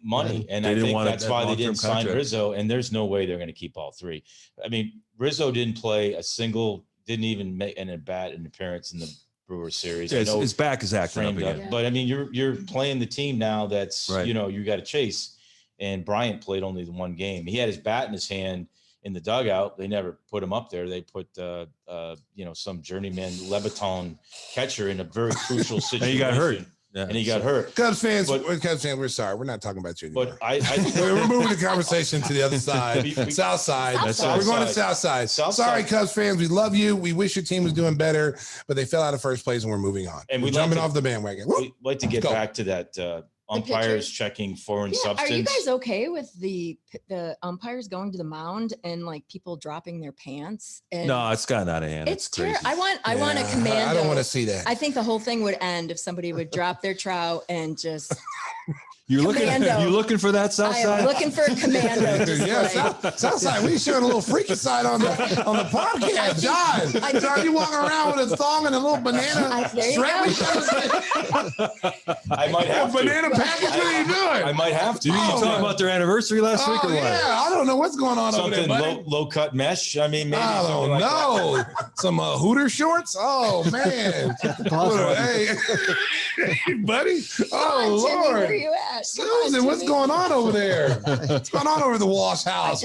B: and I think that's why they didn't sign Rizzo. And there's no way they're going to keep all three. I mean, Rizzo didn't play didn't even make an appearance in the Brewer series.
A: Yeah, his back is acting up again.
B: But I mean, you're playing the team now that's you got to chase. And Bryant played only the one game. He had his bat in his hand in the dugout. They never put him up there. They put some journeyman Leviton catcher in a very crucial situation.
A: And he got hurt. Yeah.
B: And he got hurt.
C: Cubs fans, we're sorry. We're not talking about you anymore.
B: But
C: we're moving the conversation to the other side, South side. We're going to South side. Sorry, Cubs fans. We love you. We wish your team was doing better, but they fell out of first place and we're moving on. And we're jumping off the bandwagon.
B: We'd like to get back to that umpires checking foreign substance.
E: Are you guys okay with the umpires going to the mound and like people dropping their pants? And
A: no, it's gotten out of hand.
E: It's
A: crazy.
E: I want a commando.
C: I don't want to see that.
E: I think the whole thing would end if somebody would drop their trout and just.
A: You looking for that South
E: I
A: side?
E: am looking for a commando.
C: South side. We showing a little freaky side on the podcast, John. You walking around with a thong and a little banana strap.
B: I might have
C: banana package. What are you doing?
B: I might have to.
A: You talking about their anniversary last week or what?
C: Yeah, I don't know what's going on over there,
B: Something low cut mesh. I mean, maybe
C: I don't know. Some Hooter shorts. Oh man. Hey, buddy. Oh
E: Jimmy,
C: Lord.
E: where are you at?
C: Susan, what's going on over there? What's going on over the Walsh house?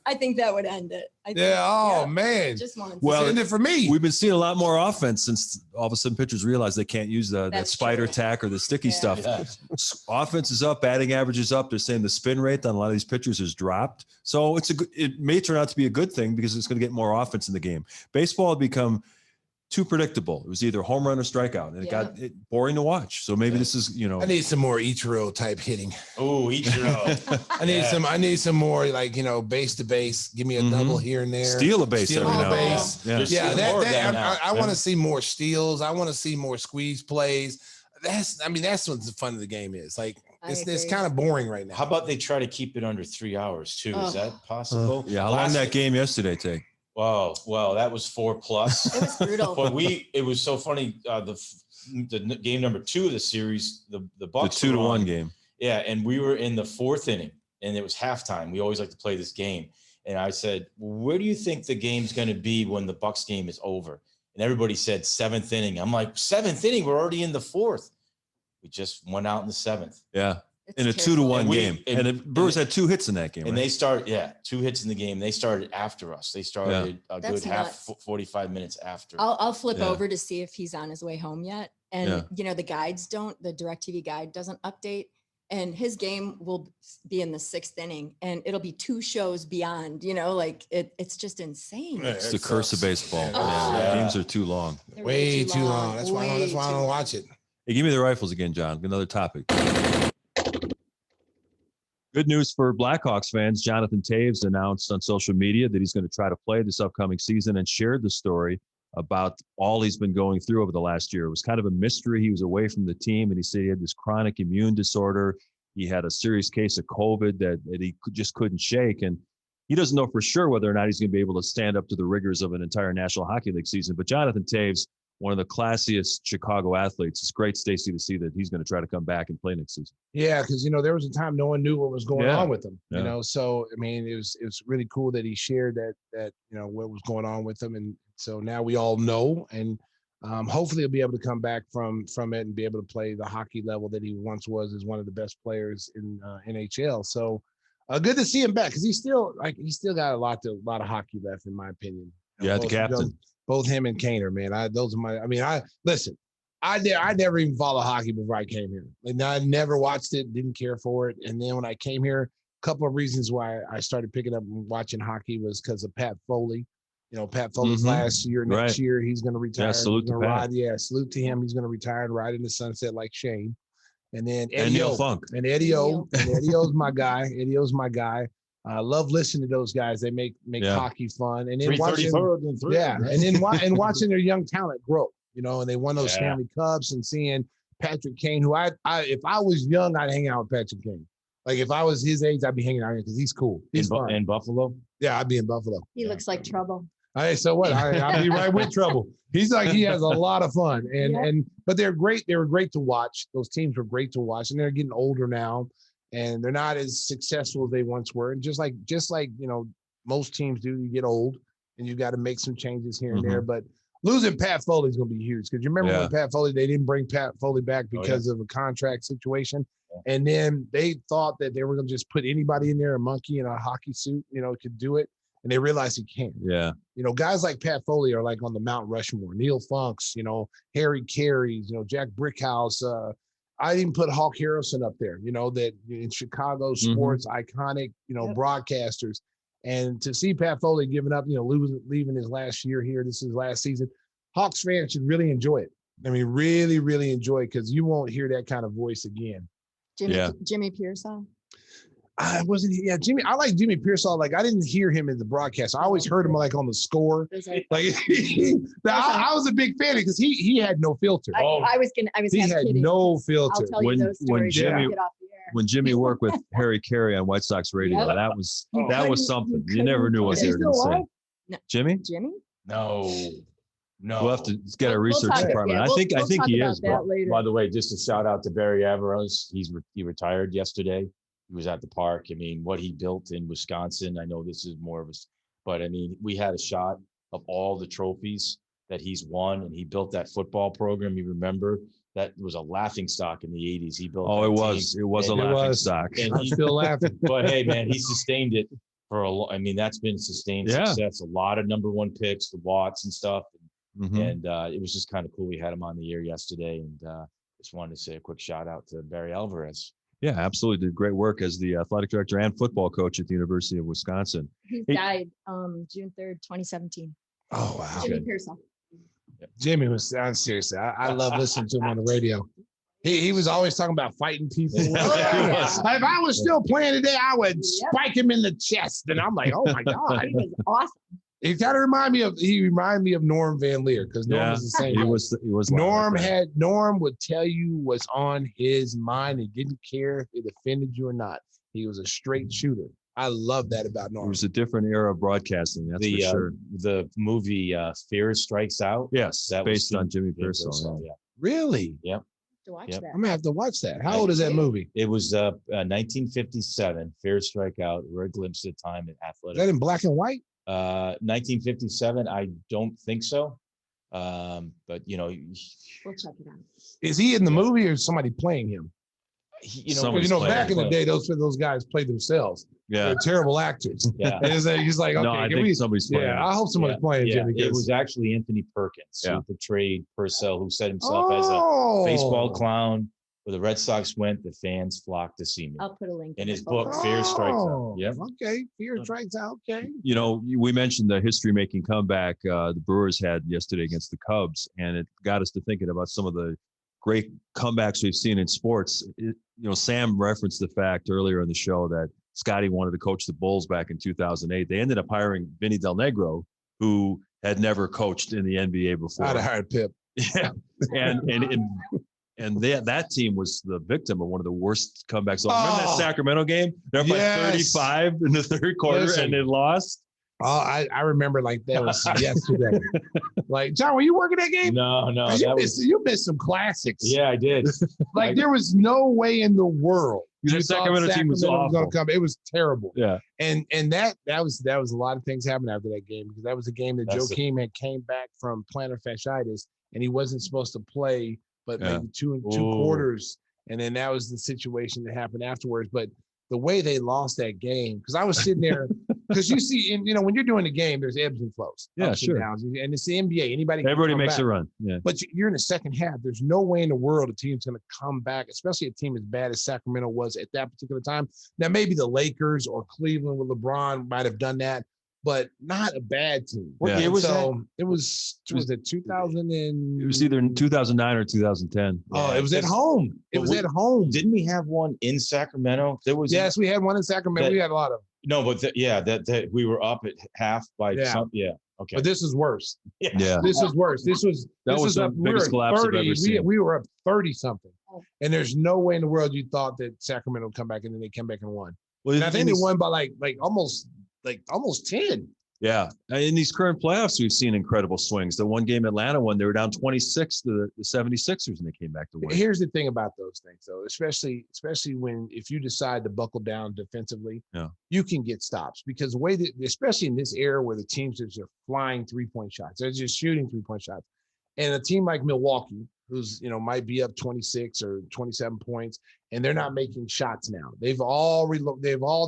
E: I think that would end it.
C: Man.
E: Just wanted to
A: Well,
C: end it for me.
A: We've been seeing a lot more offense since all of a sudden pitchers realize they can't use that spider tack or the sticky stuff.
B: Yeah.
A: Offense is up, batting average is up. They're saying the spin rate on a lot of these pitchers has dropped. So it may turn out to be a good thing because it's going to get more offense in the game. Baseball had become too predictable. It was either home run or strikeout, and it got boring to watch. So maybe this is,
C: I need some more Ichiro type hitting.
B: Oh, Ichiro.
C: I need some more like, base to base. Give me a double here and there.
A: Steal a base every now and then.
C: I want to see more steals. I want to see more squeeze plays. That's what the fun of the game is. Like it's kind of boring right now.
B: How about they try to keep it under 3 hours too? Is that possible?
A: How long did that game yesterday take?
B: Wow. Well, that was 4+.
E: It was brutal.
B: But it was so funny. The game number 2 of the series, the Bucks.
A: The 2-1 game.
B: Yeah. And we were in the 4th inning and it was halftime. We always like to play this game. And I said, where do you think the game's going to be when the Bucks game is over? And everybody said 7th inning. I'm like, 7th inning? We're already in the 4th. We just went out in the 7th.
A: Yeah. In a 2-1 game. And the Brewers had 2 hits in that game.
B: And they started, 2 hits in the game. They started after us. They started a good half, 45 minutes after.
E: I'll flip over to see if he's on his way home yet. And, the guides the DirecTV guide doesn't update. and his game will be in the 6th inning, and it'll be 2 shows beyond, you know, like it's just insane.
A: It's the curse of baseball.
E: Oh.
A: Man. Games are too long.
E: They're
C: Way too long. That's why I don't watch it.
A: Hey, give me the rifles again, John. Another topic. Good news for Blackhawks fans. Jonathan Toews announced on social media that he's going to try to play this upcoming season and shared the story about all he's been going through over the last year. It was kind of a mystery. He was away from the team, and he said he had this chronic immune disorder. He had a serious case of COVID that he just couldn't shake. And he doesn't know for sure whether or not he's going to be able to stand up to the rigors of an entire National Hockey League season. But Jonathan Toews, one of the classiest Chicago athletes. It's great, Stacey, to see that he's going to try to come back and play next season.
C: Yeah, because there was a time no one knew what was going on with him. So I mean, it was really cool that he shared that what was going on with him, and so now we all know, and hopefully he'll be able to come back from it and be able to play the hockey level that he once was as one of the best players in NHL. So good to see him back, because he's still got a lot of hockey left, in my opinion.
A: Yeah, the captain.
C: Both him and Kaner, man. I never even followed hockey before I came here. And I never watched it, didn't care for it. And then when I came here, a couple of reasons why I started picking up and watching hockey was because of Pat Foley. Pat Foley's last year, next year, he's going to retire.
A: Yeah, salute to Pat.
C: Salute to him. He's going to retire and ride in the sunset like Shane. And then
A: Eddie O. Funk.
C: And Eddie O. And Eddie O's my guy. Eddie O's my guy. I love listening to those guys. They make hockey fun, and then watching their young talent grow. And they won those Stanley Cups, and seeing Patrick Kane, who if I was young, I'd hang out with Patrick Kane. Like if I was his age, I'd be hanging out here because he's cool. He's fun.
B: In Buffalo?
C: Yeah, I'd be in Buffalo.
E: He looks like trouble.
C: Hey, so what? I'll be right with trouble. He's like, he has a lot of fun, but they're great. They were great to watch. Those teams were great to watch, and they're getting older now. And they're not as successful as they once were. And just like most teams do, you get old and you got to make some changes here and there. But losing Pat Foley is going to be huge, because you remember when Pat Foley, they didn't bring Pat Foley back because of a contract situation. Yeah. And then they thought that they were going to just put anybody in there, a monkey in a hockey suit, could do it. And they realized he can't. Yeah. Guys like Pat Foley are like on the Mount Rushmore. Neil Funks, Harry Carey's, Jack Brickhouse, I even put Hawk Harrelson up there, that in Chicago sports, iconic, broadcasters. And to see Pat Foley giving up, leaving his last year here, this is his last season, Hawks fans should really enjoy it. I mean, really, really enjoy it, because you won't hear that kind of voice again.
E: Jimmy Pearsall.
C: Jimmy. I like Jimmy Pearsall. Like, I didn't hear him in the broadcast. I always heard him like on the score. I was a big fan because he had no filter.
E: He
C: had no filter.
E: I'll tell you those stories
A: when Jimmy worked with Harry Carey on White Sox radio, that was something. You never knew what they were going to say.
E: No.
A: Jimmy?
B: No.
A: We'll have to get a research department. I think he is.
B: By the way, just a shout out to Barry Alvarez. He retired yesterday. He was at the park. I mean, what he built in Wisconsin, I know this is more of a, but I mean, we had a shot of all the trophies that he's won, and he built that football program. You remember that was a laughing stock in the 80s. He built.
A: Oh, it was a laughing stock.
B: And he's still laughing. But hey, man, he sustained it for that's been sustained success. A lot of number 1 picks, the Watts and stuff. And it was just kind of cool. We had him on the air yesterday, and just wanted to say a quick shout out to Barry Alvarez.
A: Yeah, absolutely. Did great work as the athletic director and football coach at the University of Wisconsin.
E: He died June 3rd, 2017.
C: Oh, wow.
E: Jimmy Pearsall.
C: Jimmy was, seriously, I love listening to him on the radio. He was always talking about fighting people. If I was still playing today, I would spike him in the chest. And I'm like, oh my God.
E: He was awesome.
C: He kind of reminded me of Norm Van Leer, because Norm was the same. He was Norm would tell you what's on his mind. He didn't care if it offended you or not. He was a straight shooter. I love that about Norm.
A: It was a different era of broadcasting, that's for sure.
B: The movie Fear Strikes Out.
A: Yes, that based on Jimmy Pearsall.
C: Yeah. Really?
B: Yep.
E: To watch that.
C: I'm gonna have to watch that. How old is that movie?
B: It was 1957. Fear Strike Out. We're a glimpse of time in athletics.
C: Is that in black and white?
B: 1957. I don't think so. But
E: we'll check it out.
C: Is he in the movie or is somebody playing him? Back in the day, those guys played themselves. Yeah, they're terrible actors. Yeah, and he's like, okay,
A: I think somebody's playing.
C: Yeah, I hope somebody's playing Jimmy.
B: It was actually Anthony Perkins who portrayed Purcell, who set himself as a baseball clown. where the Red Sox went, the fans flocked to see me.
E: I'll put a link
B: in his
E: the
B: book,
E: photo.
B: Fear Strikes Out.
C: Yep. Okay. Fear Strikes Out. Okay.
A: You know, we mentioned the history-making comeback the Brewers had yesterday against the Cubs, and it got us to thinking about some of the great comebacks we've seen in sports. You know, Sam referenced the fact earlier in the show that Scottie wanted to coach the Bulls back in 2008. They ended up hiring Vinny Del Negro, who had never coached in the NBA before.
C: I'd have hired Pip.
A: Yeah, and that team was the victim of one of the worst comebacks. Remember that Sacramento game? They're up by 35 in the third quarter, and they lost.
C: Oh, I remember like that was yesterday. Like, John, were you working that game?
B: No.
C: You missed some classics.
B: Yeah, I did.
C: Like, there was no way in the world
A: the Sacramento team was awful.
C: It was terrible.
A: Yeah,
C: and that was a lot of things happened after that game, because that was a game that Joakim had came back from plantar fasciitis, and he wasn't supposed to play, but maybe two quarters, and then that was the situation that happened afterwards. But the way they lost that game, because I was sitting there, because you see, you know, when you're doing the game, there's ebbs and flows,
A: ups
C: and downs, and it's the NBA. Everybody
A: makes
C: back.
A: a run. Yeah,
C: but you're in the second half. There's no way in the world a team's going to come back, especially a team as bad as Sacramento was at that particular time. Now, maybe the Lakers or Cleveland with LeBron might have done that, but not a bad team.
A: Yeah.
C: It was 2000 and
A: it was either in 2009 or 2010.
C: Oh, it was at home. At home.
B: Didn't we have one in Sacramento?
C: Yes, we had one in Sacramento. We had a lot of.
B: No, but that we were up at half by some. Yeah. Okay.
C: But this is worse.
A: Yeah.
C: This is worse. This was
A: the
C: up.
A: biggest collapse I've ever seen.
C: We were up 30 something, and there's no way in the world you thought that Sacramento would come back, and then they came back and won. Well, and I think they won by like almost 10.
A: Yeah. In these current playoffs, we've seen incredible swings. The one game Atlanta won, they were down 26 to the 76ers, and they came back to win.
C: Here's the thing about those things, though, especially if you decide to buckle down defensively, you can get stops, because the way that, especially in this era where the teams are just flying 3-point shots, they're just shooting 3-point shots. And a team like Milwaukee, who's, you know, might be up 26 or 27 points, and they're not making shots now. They've all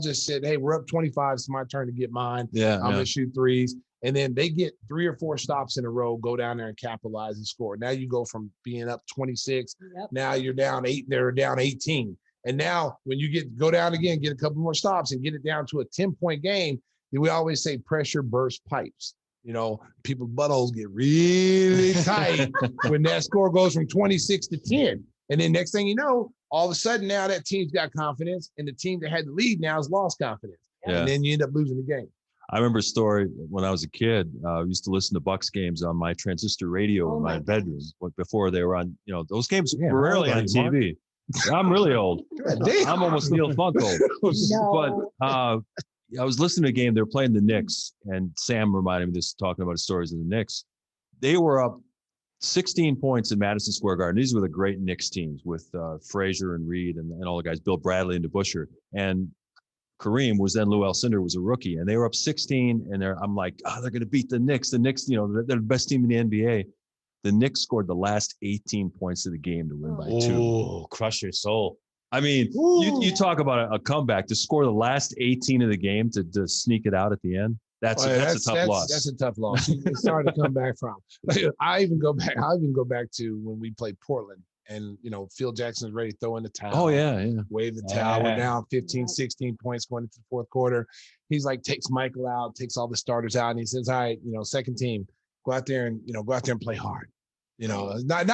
C: just said, hey, we're up 25. It's my turn to get mine. I'm going to shoot threes. And then they get 3 or 4 stops in a row, go down there and capitalize and score. Now you go from being up 26. Now you're down 8. They're down 18. And now when you go down again, get a couple more stops and get it down to a 10-point game, then we always say pressure bursts pipes. You know, people's buttholes get really tight when that score goes from 26 to 10. And then next thing you know, all of a sudden now that team's got confidence, and the team that had the lead now has lost confidence. Yeah. And then you end up losing the game.
A: I remember a story when I was a kid. I used to listen to Bucks games on my transistor radio in my bedroom before they were on. You know, those games were rarely on TV. I'm really old. I'm almost Neil Funk old. But I was listening to a game. They were playing the Knicks, and Sam reminded me of this, talking about stories of the Knicks. They were up 16 points in Madison Square Garden. These were the great Knicks teams with Frazier and Reed and all the guys, Bill Bradley and DeBusschere. And Kareem was then Lou Alcindor was a rookie, and they were up 16. And I'm like, they're going to beat the Knicks. The Knicks, you know, they're the best team in the NBA. The Knicks scored the last 18 points of the game to win by 2.
B: Oh, crush your soul.
A: I mean, you talk about a comeback to score the last 18 of the game to sneak it out at the end. That's a tough loss.
C: That's a tough loss. It's hard to come back from. I even go back to when we played Portland, and, you know, Phil Jackson's ready to throw in the towel.
A: Oh, yeah.
C: Wave the towel. We're down 15, 16 points going into the fourth quarter. He's like, takes Michael out, takes all the starters out, and he says, all right, you know, second team, go out there and play hard. You know, not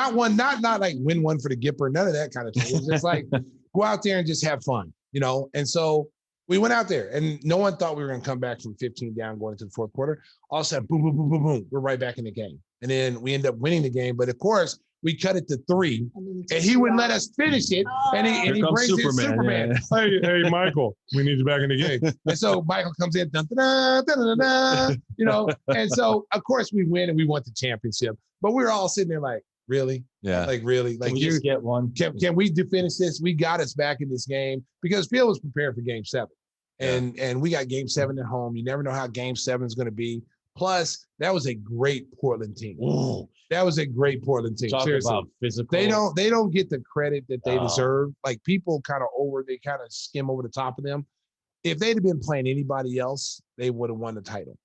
C: like win one for the Gipper, none of that kind of thing. It's just like, go out there and just have fun, you know? And so we went out there, and no one thought we were going to come back from 15 down going into the fourth quarter. All of a sudden, boom, boom, boom, boom, boom. We're right back in the game. And then we end up winning the game. But of course, we cut it to 3, and he wouldn't let us finish it. And he brings Superman. Yeah. Hey, Michael, we need you back in the game. And so Michael comes in, dun, dun, dun, dun, dun, dun, you know. And so, of course, we win, and we won the championship. But we were all sitting there like, really?
A: Yeah.
C: Like, really? Like,
B: can we just get one?
C: Can we finish this? We got us back in this game, because Phil was prepared for Game 7. And we got Game 7 at home. You never know how Game 7 is going to be. Plus, that was a great Portland team. Ooh. That was a great Portland team.
B: Talk
C: Seriously.
B: about physical.
C: They don't get the credit that they deserve. Like, people kind of skim over the top of them. If they'd have been playing anybody else, they would have won the title.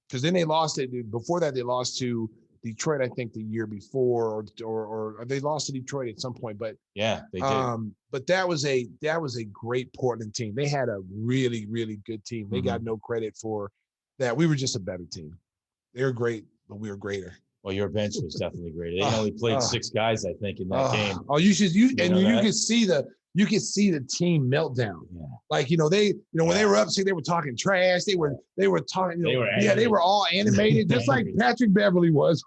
C: Because then they lost it. Before that, they lost to Detroit, I think the year before, or they lost to Detroit at some point, but
B: yeah, they did.
C: But that was a great Portland team. They had a really, really good team. They got no credit for that. We were just a better team. They were great, but we were greater.
B: Well, your bench was definitely greater. They only played 6 guys, I think, in that game.
C: Oh, you could see the team meltdown. Yeah. Like, when they were upset, they were talking trash. They were talking, they were all animated, just like Patrick Beverly was.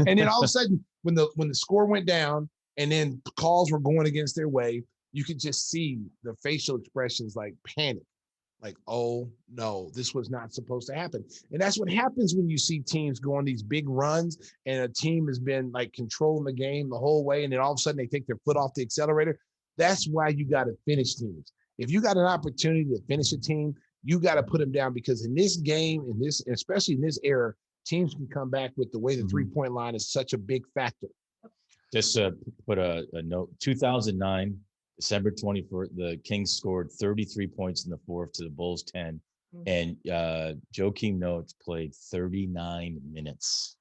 C: And then all of a sudden, when the score went down and then calls were going against their way, you could just see the facial expressions like panic. Like, oh no, this was not supposed to happen. And that's what happens when you see teams go on these big runs and a team has been like controlling the game the whole way. And then all of a sudden they take their foot off the accelerator. That's why you got to finish teams. If you got an opportunity to finish a team, you got to put them down, because in this game, especially in this era, teams can come back with the way the 3-point line is such a big factor.
B: Just put a note, 2009, December 24th, the Kings scored 33 points in the fourth to the Bulls 10. And Joakim Noah played 39 minutes.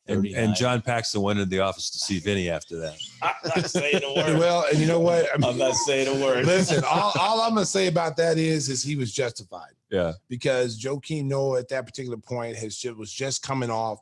A: And John Paxson went into the office to see Vinny after that.
B: I'm not saying a word.
C: Well, and you know what?
B: I'm not saying a word.
C: Listen, all I'm going to say about that is he was justified.
A: Yeah.
C: Because Joakim Noah at that particular point was just coming off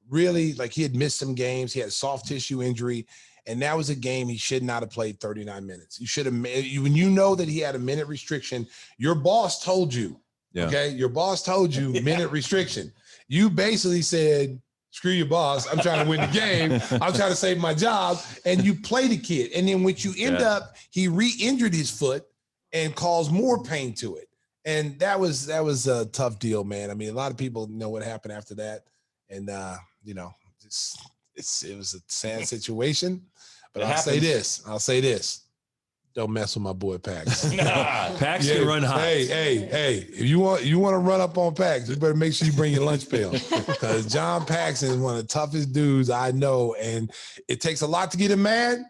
C: really, like, he had missed some games. He had a soft tissue injury. And that was a game he should not have played 39 minutes. You should have, when you know that he had a minute restriction, your boss told you, okay? Your boss told you minute restriction. You basically said, screw your boss. I'm trying to win the game. I'm trying to save my job. And you play the kid. And then when you end up, he re-injured his foot and caused more pain to it. And that was a tough deal, man. I mean, a lot of people know what happened after that. And, it was a sad situation. But I'll say this. Don't mess with my boy Pax.
A: Pax can run hot.
C: Hey, if you want to run up on Pax, you better make sure you bring your lunch pail, because John Paxson is one of the toughest dudes I know, and it takes a lot to get him mad,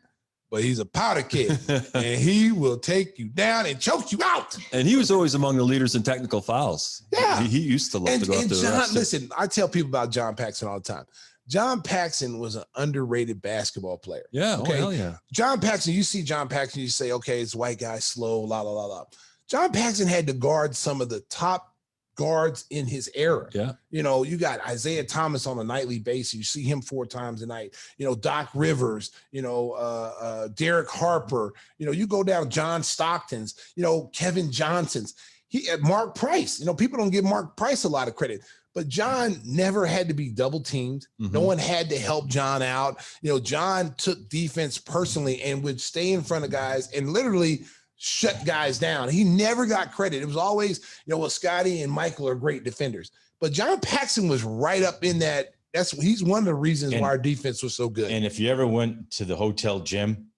C: but he's a powder kid, and he will take you down and choke you out.
A: And he was always among the leaders in technical fouls.
C: Yeah,
A: he used to love to go up to the refs.
C: Listen, I tell people about John Paxson all the time. John Paxson was an underrated basketball player.
A: Yeah.
C: Okay.
A: Oh, hell yeah.
C: John Paxson, you see John Paxson, you say, okay, it's white guy, slow, la, la, la, la. John Paxson had to guard some of the top guards in his era.
A: Yeah.
C: You got Isaiah Thomas on a nightly basis. You see him 4 times a night. Doc Rivers, Derek Harper, you go down John Stockton's, Kevin Johnson's. Mark Price. People don't give Mark Price a lot of credit. But John never had to be double teamed. No one had to help John out. John took defense personally and would stay in front of guys and literally shut guys down. He never got credit. It was always, Scottie and Michael are great defenders. But John Paxson was right up in that. He's one of the reasons why our defense was so good.
B: And if you ever went to the hotel gym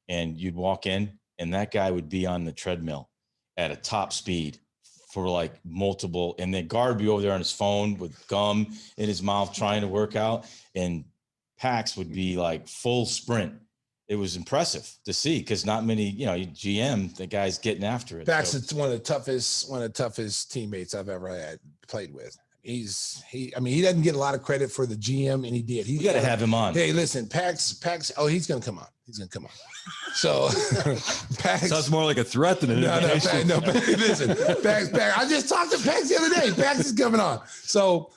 B: and you'd walk in and that guy would be on the treadmill at a top speed for like multiple, and the guard would be over there on his phone with gum in his mouth trying to work out, and Pax would be like full sprint. It was impressive to see, because not many, GM, the guy's getting after it.
C: Pax is one of the toughest teammates I've ever played with. He doesn't get a lot of credit for the GM, and he did.
B: You got to have him on.
C: Hey, listen, Pax. Oh, he's going to come on. So Pax
A: sounds more like a threat than an invitation.
C: No, listen, Pax. I just talked to Pax the other day. Pax is coming on. So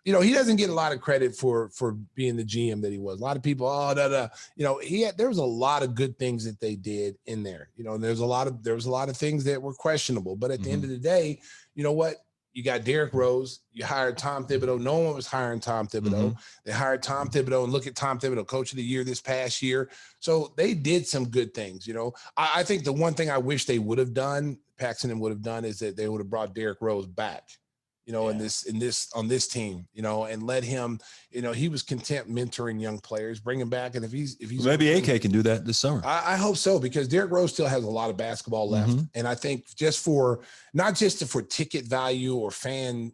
C: he doesn't get a lot of credit for being the GM that he was. A lot of people, there was a lot of good things that they did in there. There was a lot of things that were questionable. But at the end of the day, you know what? You got Derrick Rose. You hired Tom Thibodeau. No one was hiring Tom Thibodeau. They hired Tom Thibodeau, and look at Tom Thibodeau, coach of the year this past year. So they did some good things. I think the one thing I wish they would have done, Paxson would have done, is that they would have brought Derrick Rose back. On this team, and let him, he was content mentoring young players, bring him back. And if he's
A: maybe AK can do that this summer.
C: I hope so, because Derrick Rose still has a lot of basketball left. And I think not just for ticket value or fan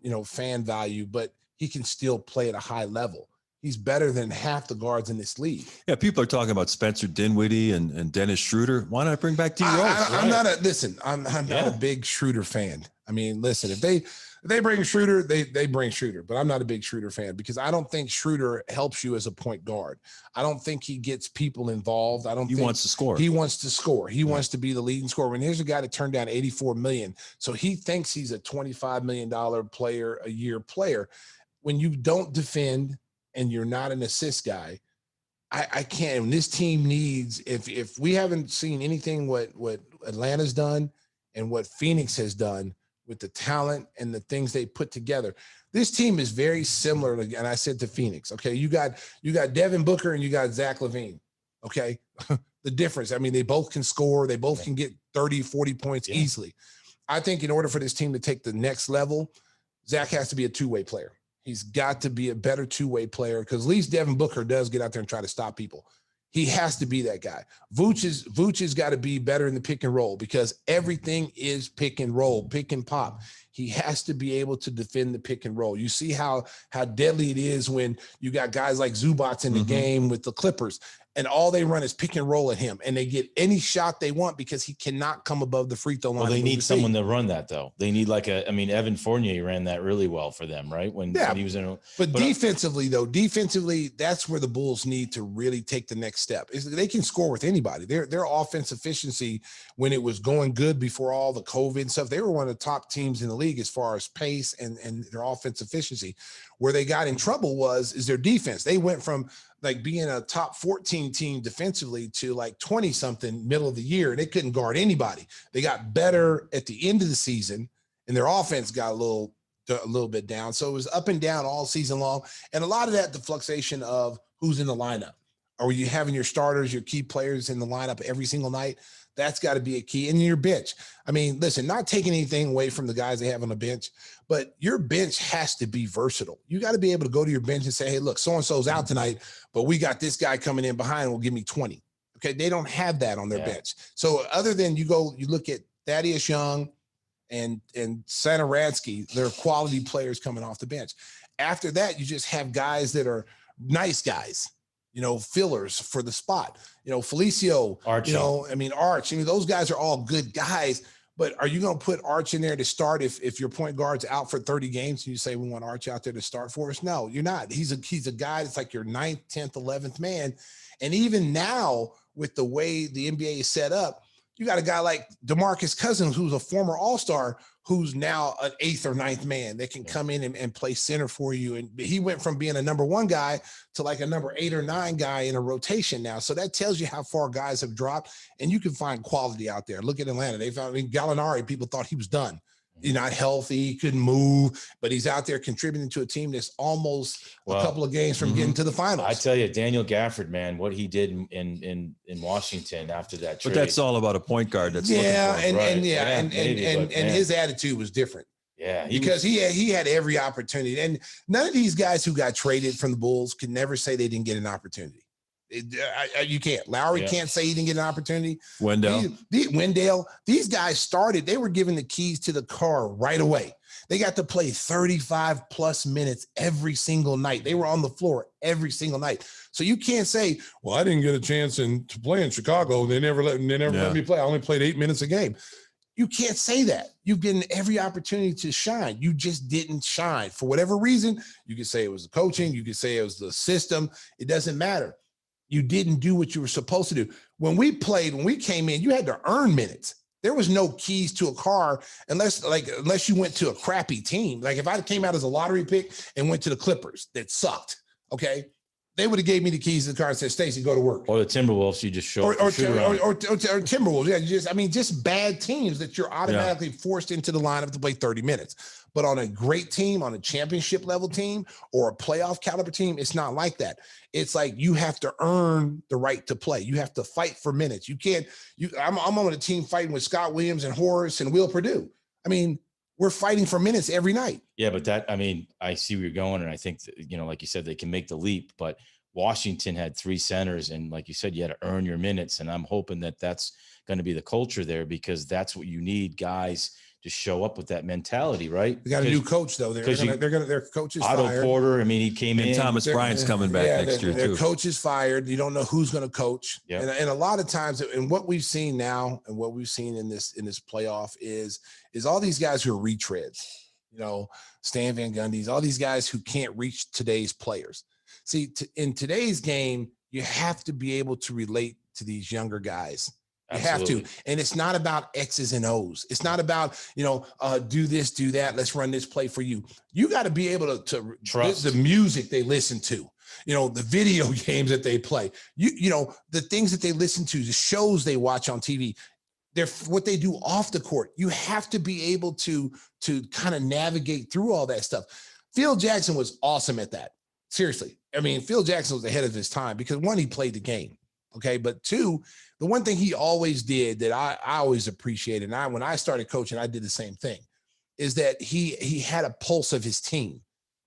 C: value, but he can still play at a high level. He's better than half the guards in this league.
A: Yeah, people are talking about Spencer Dinwiddie and Dennis Schroeder. Why not bring back D. Rose?
C: I'm not a big Schroeder fan. I mean, listen, if they bring Schroeder, they bring Schroeder, but I'm not a big Schroeder fan because I don't think Schroeder helps you as a point guard. I don't think he gets people involved. I don't think
A: he wants to score.
C: He wants to score. He wants to be the leading scorer. And here's a guy that turned down $84 million. So he thinks he's a $25 million player, a year player. When you don't defend and you're not an assist guy, I can't. And this team needs, if we haven't seen anything what Atlanta's done and what Phoenix has done with the talent and the things they put together, this team is very similar. And I said to Phoenix, okay, you got Devin Booker and you got Zach LaVine. Okay. The difference. I mean, they both can score. They both can get 30, 40 points easily. I think in order for this team to take the next level, Zach has to be a two-way player. He's got to be a better two-way player because at least Devin Booker does get out there and try to stop people. He has to be that guy. Vooch has got to be better in the pick and roll because everything is pick and roll, pick and pop. He has to be able to defend the pick and roll. You see how deadly it is when you got guys like Zubats in the game with the Clippers, and all they run is pick and roll at him, and they get any shot they want because he cannot come above the free throw line.
B: Well, they need someone to run that, though. They need Evan Fournier ran that really well for them, right? When he was in.
C: But defensively, that's where the Bulls need to really take the next step. They can score with anybody. Their offense efficiency, when it was going good before all the COVID and stuff, they were one of the top teams in the league as far as pace and their offense efficiency. Where they got in trouble is their defense. They went from like being a top 14 team defensively to like 20 something middle of the year. And they couldn't guard anybody. They got better at the end of the season and their offense got a little bit down. So it was up and down all season long. And a lot of that, the fluctuation of who's in the lineup. Are you having your starters, your key players in the lineup every single night? That's got to be a key. And your bench. I mean, listen, not taking anything away from the guys they have on the bench, but your bench has to be versatile. You got to be able to go to your bench and say, hey, look, so-and-so's out tonight, but we got this guy coming in behind will give me 20. Okay. They don't have that on their bench. So other than you look at Thaddeus Young and Satoransky, they're quality players coming off the bench. After that, you just have guys that are nice guys. Fillers for the spot, Felicio,
B: Arch.
C: Arch. Those guys are all good guys, but are you going to put Arch in there to start if your point guard's out for 30 games and you say we want Arch out there to start for us? No, you're not. He's a guy that's like your 9th, 10th, 11th man. And even now with the way the NBA is set up, you got a guy like DeMarcus Cousins, who's a former All-Star, who's now an 8th or 9th man that can come in and play center for you. And he went from being a number 1 guy to like a number 8 or 9 guy in a rotation now. So that tells you how far guys have dropped, and you can find quality out there. Look at Atlanta. They found Gallinari, people thought he was done. He's not healthy, he couldn't move, but he's out there contributing to a team that's almost a couple of games from getting to the finals.
B: I tell you, Daniel Gafford, man, what he did in Washington after that trade.
A: But that's all about a point guard. That's
C: and his attitude was different.
B: Yeah,
C: because he had every opportunity, and none of these guys who got traded from the Bulls could never say they didn't get an opportunity. You can't. Lowry can't say he didn't get an opportunity.
A: Wendell.
C: These guys started. They were given the keys to the car right away. They got to play 35 plus minutes every single night. They were on the floor every single night. So you can't say, well, I didn't get a chance to play in Chicago. They never let me play. I only played 8 minutes a game. You can't say that. You've given every opportunity to shine. You just didn't shine for whatever reason. You could say it was the coaching. You could say it was the system. It doesn't matter. You didn't do what you were supposed to do. When we came in, you had to earn minutes. There was no keys to a car unless you went to a crappy team. Like if I came out as a lottery pick and went to the Clippers that sucked, okay, they would have gave me the keys to the car and said, Stacey, go to work.
B: Or the Timberwolves, you just show up.
C: Or Timberwolves. Yeah, just bad teams that you're automatically forced into the lineup to play 30 minutes. But on a great team, on a championship level team or a playoff caliber team, it's not like that. It's like you have to earn the right to play. You have to fight for minutes. You can't. I'm on a team fighting with Scott Williams and Horace and Will Perdue. I mean, we're fighting for minutes every night.
B: Yeah, but I see where you're going, and I think that, like you said, they can make the leap. But Washington had 3 centers, and like you said, you had to earn your minutes. And I'm hoping that that's going to be the culture there, because that's what you need, guys just show up with that mentality, right?
C: They got a new coach though. Their coach is
B: Otto
C: fired.
B: Porter. I mean, he came in.
A: Thomas Bryant's coming back next year
C: their
A: too.
C: Their coach is fired. You don't know who's going to coach.
B: Yep.
C: And a lot of times, and what we've seen now, and what we've seen in this playoff is all these guys who are retreads. You know, Stan Van Gundy's, all these guys who can't reach today's players. See, in today's game, you have to be able to relate to these younger guys. You Absolutely. Have to. And it's not about X's and O's. It's not about, do this, do that. Let's run this play for you. You got to be able to trust the music they listen to, the video games that they play, the things that they listen to, the shows they watch on TV. They're what they do off the court. You have to be able to kind of navigate through all that stuff. Phil Jackson was awesome at that. Seriously. I mean, Phil Jackson was ahead of his time because one, he played the game. Okay. But two, the one thing he always did that I always appreciated, and when I started coaching, I did the same thing, is that he had a pulse of his team.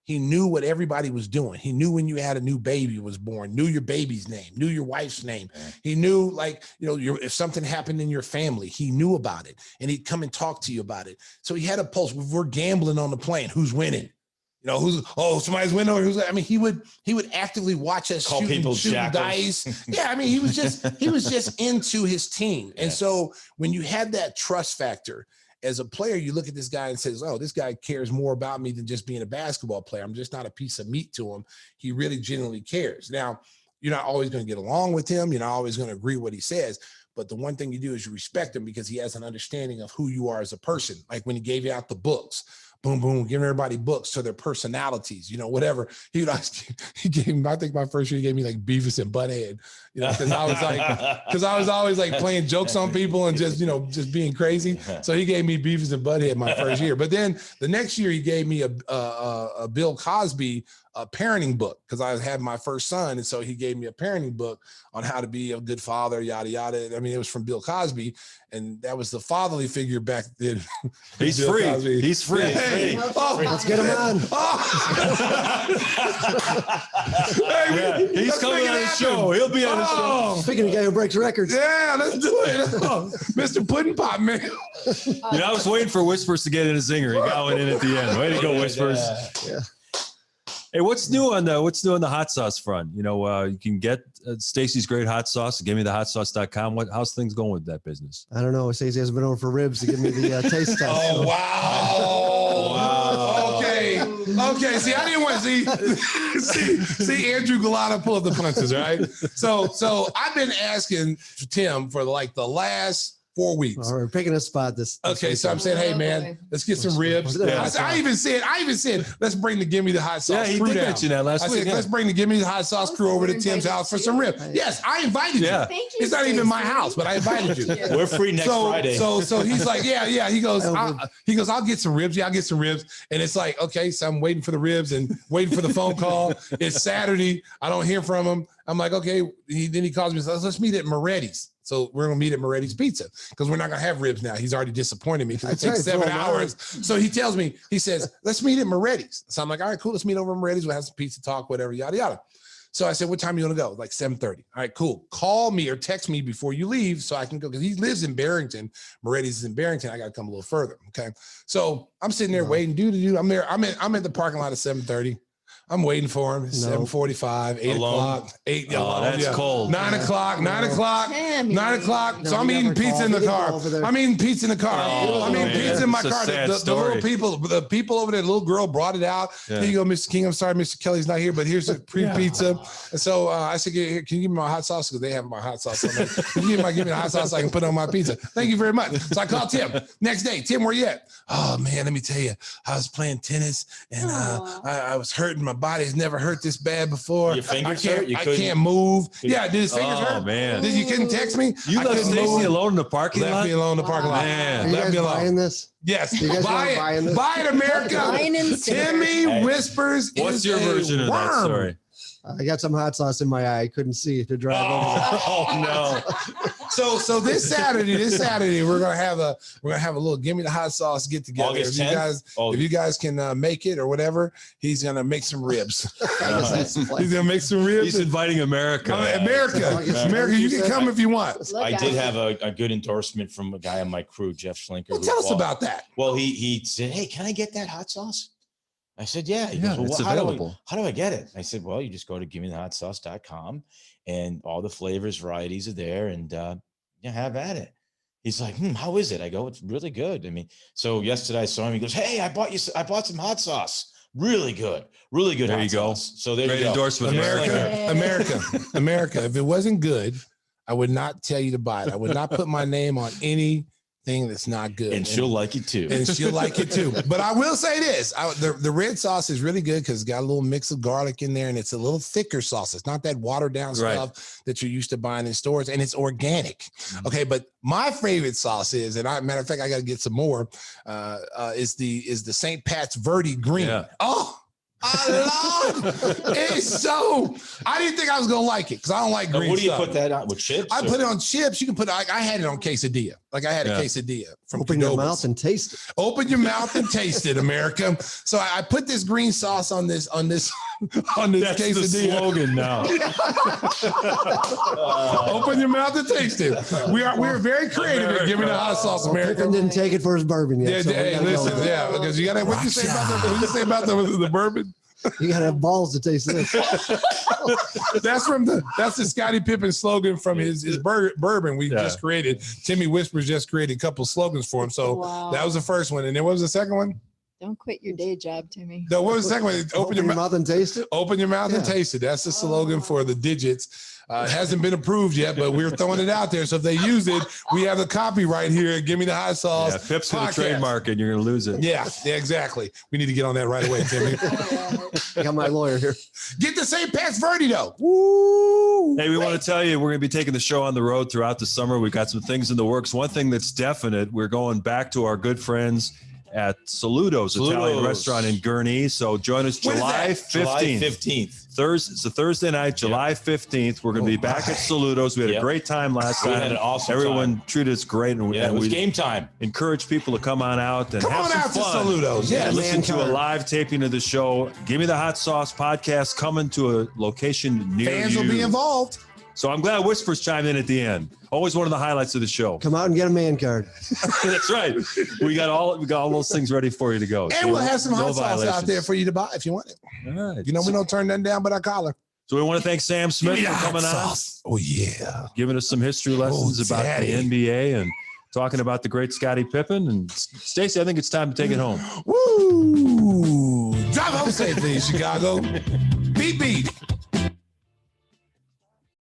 C: He knew what everybody was doing. He knew when you had a new baby was born, knew your baby's name, knew your wife's name. He knew, if something happened in your family, he knew about it, and he'd come and talk to you about it. So he had a pulse. If we're gambling on the plane, who's winning? Somebody's winning. He would actively watch us
B: call people
C: shooting dice. Yeah, he was just into his team. Yeah. And so when you had that trust factor as a player, you look at this guy and says, oh, this guy cares more about me than just being a basketball player. I'm just not a piece of meat to him. He really genuinely cares. Now, you're not always going to get along with him. You're not always going to agree what he says. But the one thing you do is you respect him because he has an understanding of who you are as a person. Like when he gave you out the books. Boom, boom, giving everybody books to their personalities, whatever. He gave me, I think my first year he gave me like Beavis and Butthead, because I was always like playing jokes on people and just being crazy. So he gave me Beavis and Butthead my first year. But then the next year he gave me a Bill Cosby parenting book because I had my first son. And so he gave me a parenting book on how to be a good father, yada, yada. It was from Bill Cosby. And that was the fatherly figure back then.
A: He's free. Cosby. He's free.
C: Hey,
D: let's get him on.
A: He's coming on the show. He'll be on the show.
D: Speaking of guy who breaks records.
C: Yeah, let's do it. Mr. Pudding Pop, man.
A: I was waiting for Whispers to get in a zinger. He got one in at the end. Way to go, Whispers.
D: Yeah.
A: Hey, what's new on the hot sauce front? You can get Stacy's Great Hot Sauce. GiveMeTheHotSauce.com. How's things going with that business?
D: I don't know. Stacey hasn't been over for ribs to give me the taste test.
C: Oh, so. Wow. Okay. See, I didn't want to see Andrew Galata pull up the punches, right? So I've been asking Tim for the last 4 weeks.
D: All right, picking a spot this
C: okay, so I'm saying, hey man, let's get some ribs. I even said, let's bring the Give Me the Hot Sauce.
A: Yeah, he did mention that last week.
C: Let's bring the Give Me the Hot Sauce crew over to Tim's house for some ribs. Yes, I invited you.
E: Thank you.
C: It's not even my house, but I invited you.
B: We're free next Friday.
C: So he's like, yeah. He goes, I'll get some ribs. Yeah, I'll get some ribs. And it's like, okay, so I'm waiting for the ribs and waiting for the phone call. It's Saturday. I don't hear from him. I'm like, okay. Then he calls me and says, let's meet at Moretti's. So we're going to meet at Moretti's Pizza because we're not going to have ribs now. He's already disappointed me because it takes 7 hours. So he tells me, he says, let's meet at Moretti's. So I'm like, all right, cool. Let's meet over at Moretti's. We'll have some pizza talk, whatever, yada, yada. So I said, what time are you going to go? Like 7:30. All right, cool. Call me or text me before you leave so I can go because he lives in Barrington. Moretti's is in Barrington. I got to come a little further. Okay. So I'm sitting there waiting. I'm there. I'm at the parking lot at 7:30. I'm waiting for him. 7:45, 8 o'clock, 8.
A: That's cold.
C: 9 o'clock, 9 o'clock, 9 o'clock.
D: No,
C: So I'm eating pizza in the car. I'm eating pizza in the car. I'm eating pizza in my car. The little people, the people over there, the little girl brought it out. Yeah. Here you go, Mr. King. I'm sorry, Mr. Kelly's not here, but here's a pizza. And so I said, can you give me my hot sauce? Because they have my hot sauce on there. Can you give me the hot sauce so I can put it on my pizza? Thank you very much. So I called Tim. Next day, Tim, where you at? Oh, man, let me tell you. I was playing tennis and I was hurting. My body has never hurt this bad before.
B: Your fingers
C: I can't move. Yeah, did his fingers hurt?
A: Oh, man.
C: Did you couldn't text me?
A: You left Stacey alone in the parking lot?
C: Left me alone in the parking lot.
A: Man.
D: Left me alone. Buying this?
C: Yes.
D: You guys
C: buy it. Buy it, America. Timmy Whispers.
A: What's your version of that story?
D: I got some hot sauce in my eye. I couldn't see to drive over there.
A: Oh, no.
C: So this Saturday, we're gonna have a little Give Me the Hot Sauce get together.
B: August
C: If you guys can make it or whatever, he's gonna make some ribs. He's gonna make some ribs.
A: He's inviting America.
C: America, you can come if you want.
B: I did have a good endorsement from a guy on my crew, Jeff Schlinker.
C: Well, tell us about that.
B: Well, he said, "Hey, can I get that hot sauce?" I said, "Yeah." He goes, "Well,
A: it's available.
B: How do I get it?" I said, "Well, you just go to givemethehotsauce.com and all the flavors, varieties are there, and have at it." He's like, "How is it?" I go, "It's really good." I mean, so yesterday I saw him. He goes, "Hey, I bought some hot sauce. Really good.
A: There you go.
B: So there
A: Great
B: you go.
A: endorsement,
C: America. If it wasn't good, I would not tell you to buy it. I would not put my name on anything that's not good.
B: And she'll like it too.
C: But I will say this: the red sauce is really good because it's got a little mix of garlic in there, and it's a little thicker sauce. It's not that watered down stuff that you're used to buying in stores, and it's organic. Okay, but my favorite sauce is, and matter of fact, I got to get some more. Is the St. Pat's Verde Green?
A: Yeah.
C: Oh. I love it. I didn't think I was gonna like it because I don't like green.
B: What do you
C: stuff.
B: put that on with chips?
C: I put it on chips. You can put. I had it on quesadilla. Like I had a quesadilla from.
D: Open your mouth and taste it.
C: Open your mouth and taste it, America. So I put this green sauce on this
A: That's
C: quesadilla.
A: the slogan now.
C: Open your mouth and taste it. We're very creative at Give Me the Hot Sauce, America.
D: Pippen didn't take it for his bourbon yet. So
C: Hey, listen, because you gotta. What you say about the bourbon?
D: You gotta have balls to taste this.
C: That's the Scottie Pippen slogan from his bourbon we just created. Timmy Whispers just created a couple slogans for him. So that was the first one. And then what was the second one?
E: Don't quit your day job, Timmy.
C: No, what was the second one?
D: Open your mouth and taste it.
C: Open your mouth and taste it. That's the slogan for the digits. It hasn't been approved yet, but we're throwing it out there. So if they use it, we have the copyright here. Give Me the Hot Sauce.
A: Yeah, Pip's going to trademark it and you're going to lose it.
C: Yeah, exactly. We need to get on that right away, Timmy.
D: I got my lawyer here.
C: Get the St. Pat's Verde, though. Woo!
A: Hey, we want to tell you, we're going to be taking the show on the road throughout the summer. We've got some things in the works. One thing that's definite, we're going back to our good friends at Saludo's Italian restaurant in Gurnee. So join us July 15th.
B: July 15th.
A: It's a Thursday night, July 15th. We're going to be back at Saludo's. We had a great time last time.
B: We had an awesome
A: Everyone
B: time.
A: treated us great. And
B: it was game time.
A: Encourage people to come on out and
C: Come
A: have
C: on
A: some
C: out
A: fun.
C: to Saludo's.
A: Yeah, listen to a live taping of the show. Give Me the Hot Sauce podcast coming to a location near you.
C: Fans will be involved.
A: So I'm glad Whispers chimed in at the end. Always one of the highlights of the show.
D: Come out and get a man card.
A: That's right. We got all those things ready for you to go.
C: And
A: So
C: we'll have some
A: no
C: hot sauce out
A: violations.
C: there for you to buy if you want it.
A: All right.
C: You know, we don't turn nothing down but our collar.
A: So we want to thank Sam Smith for coming on,
C: Oh, yeah.
A: giving us some history lessons about
C: Daddy.
A: the NBA and talking about the great Scottie Pippen. And Stacey, I think it's time to take it home.
C: Woo! Drive home safely, Chicago. Beat, beat.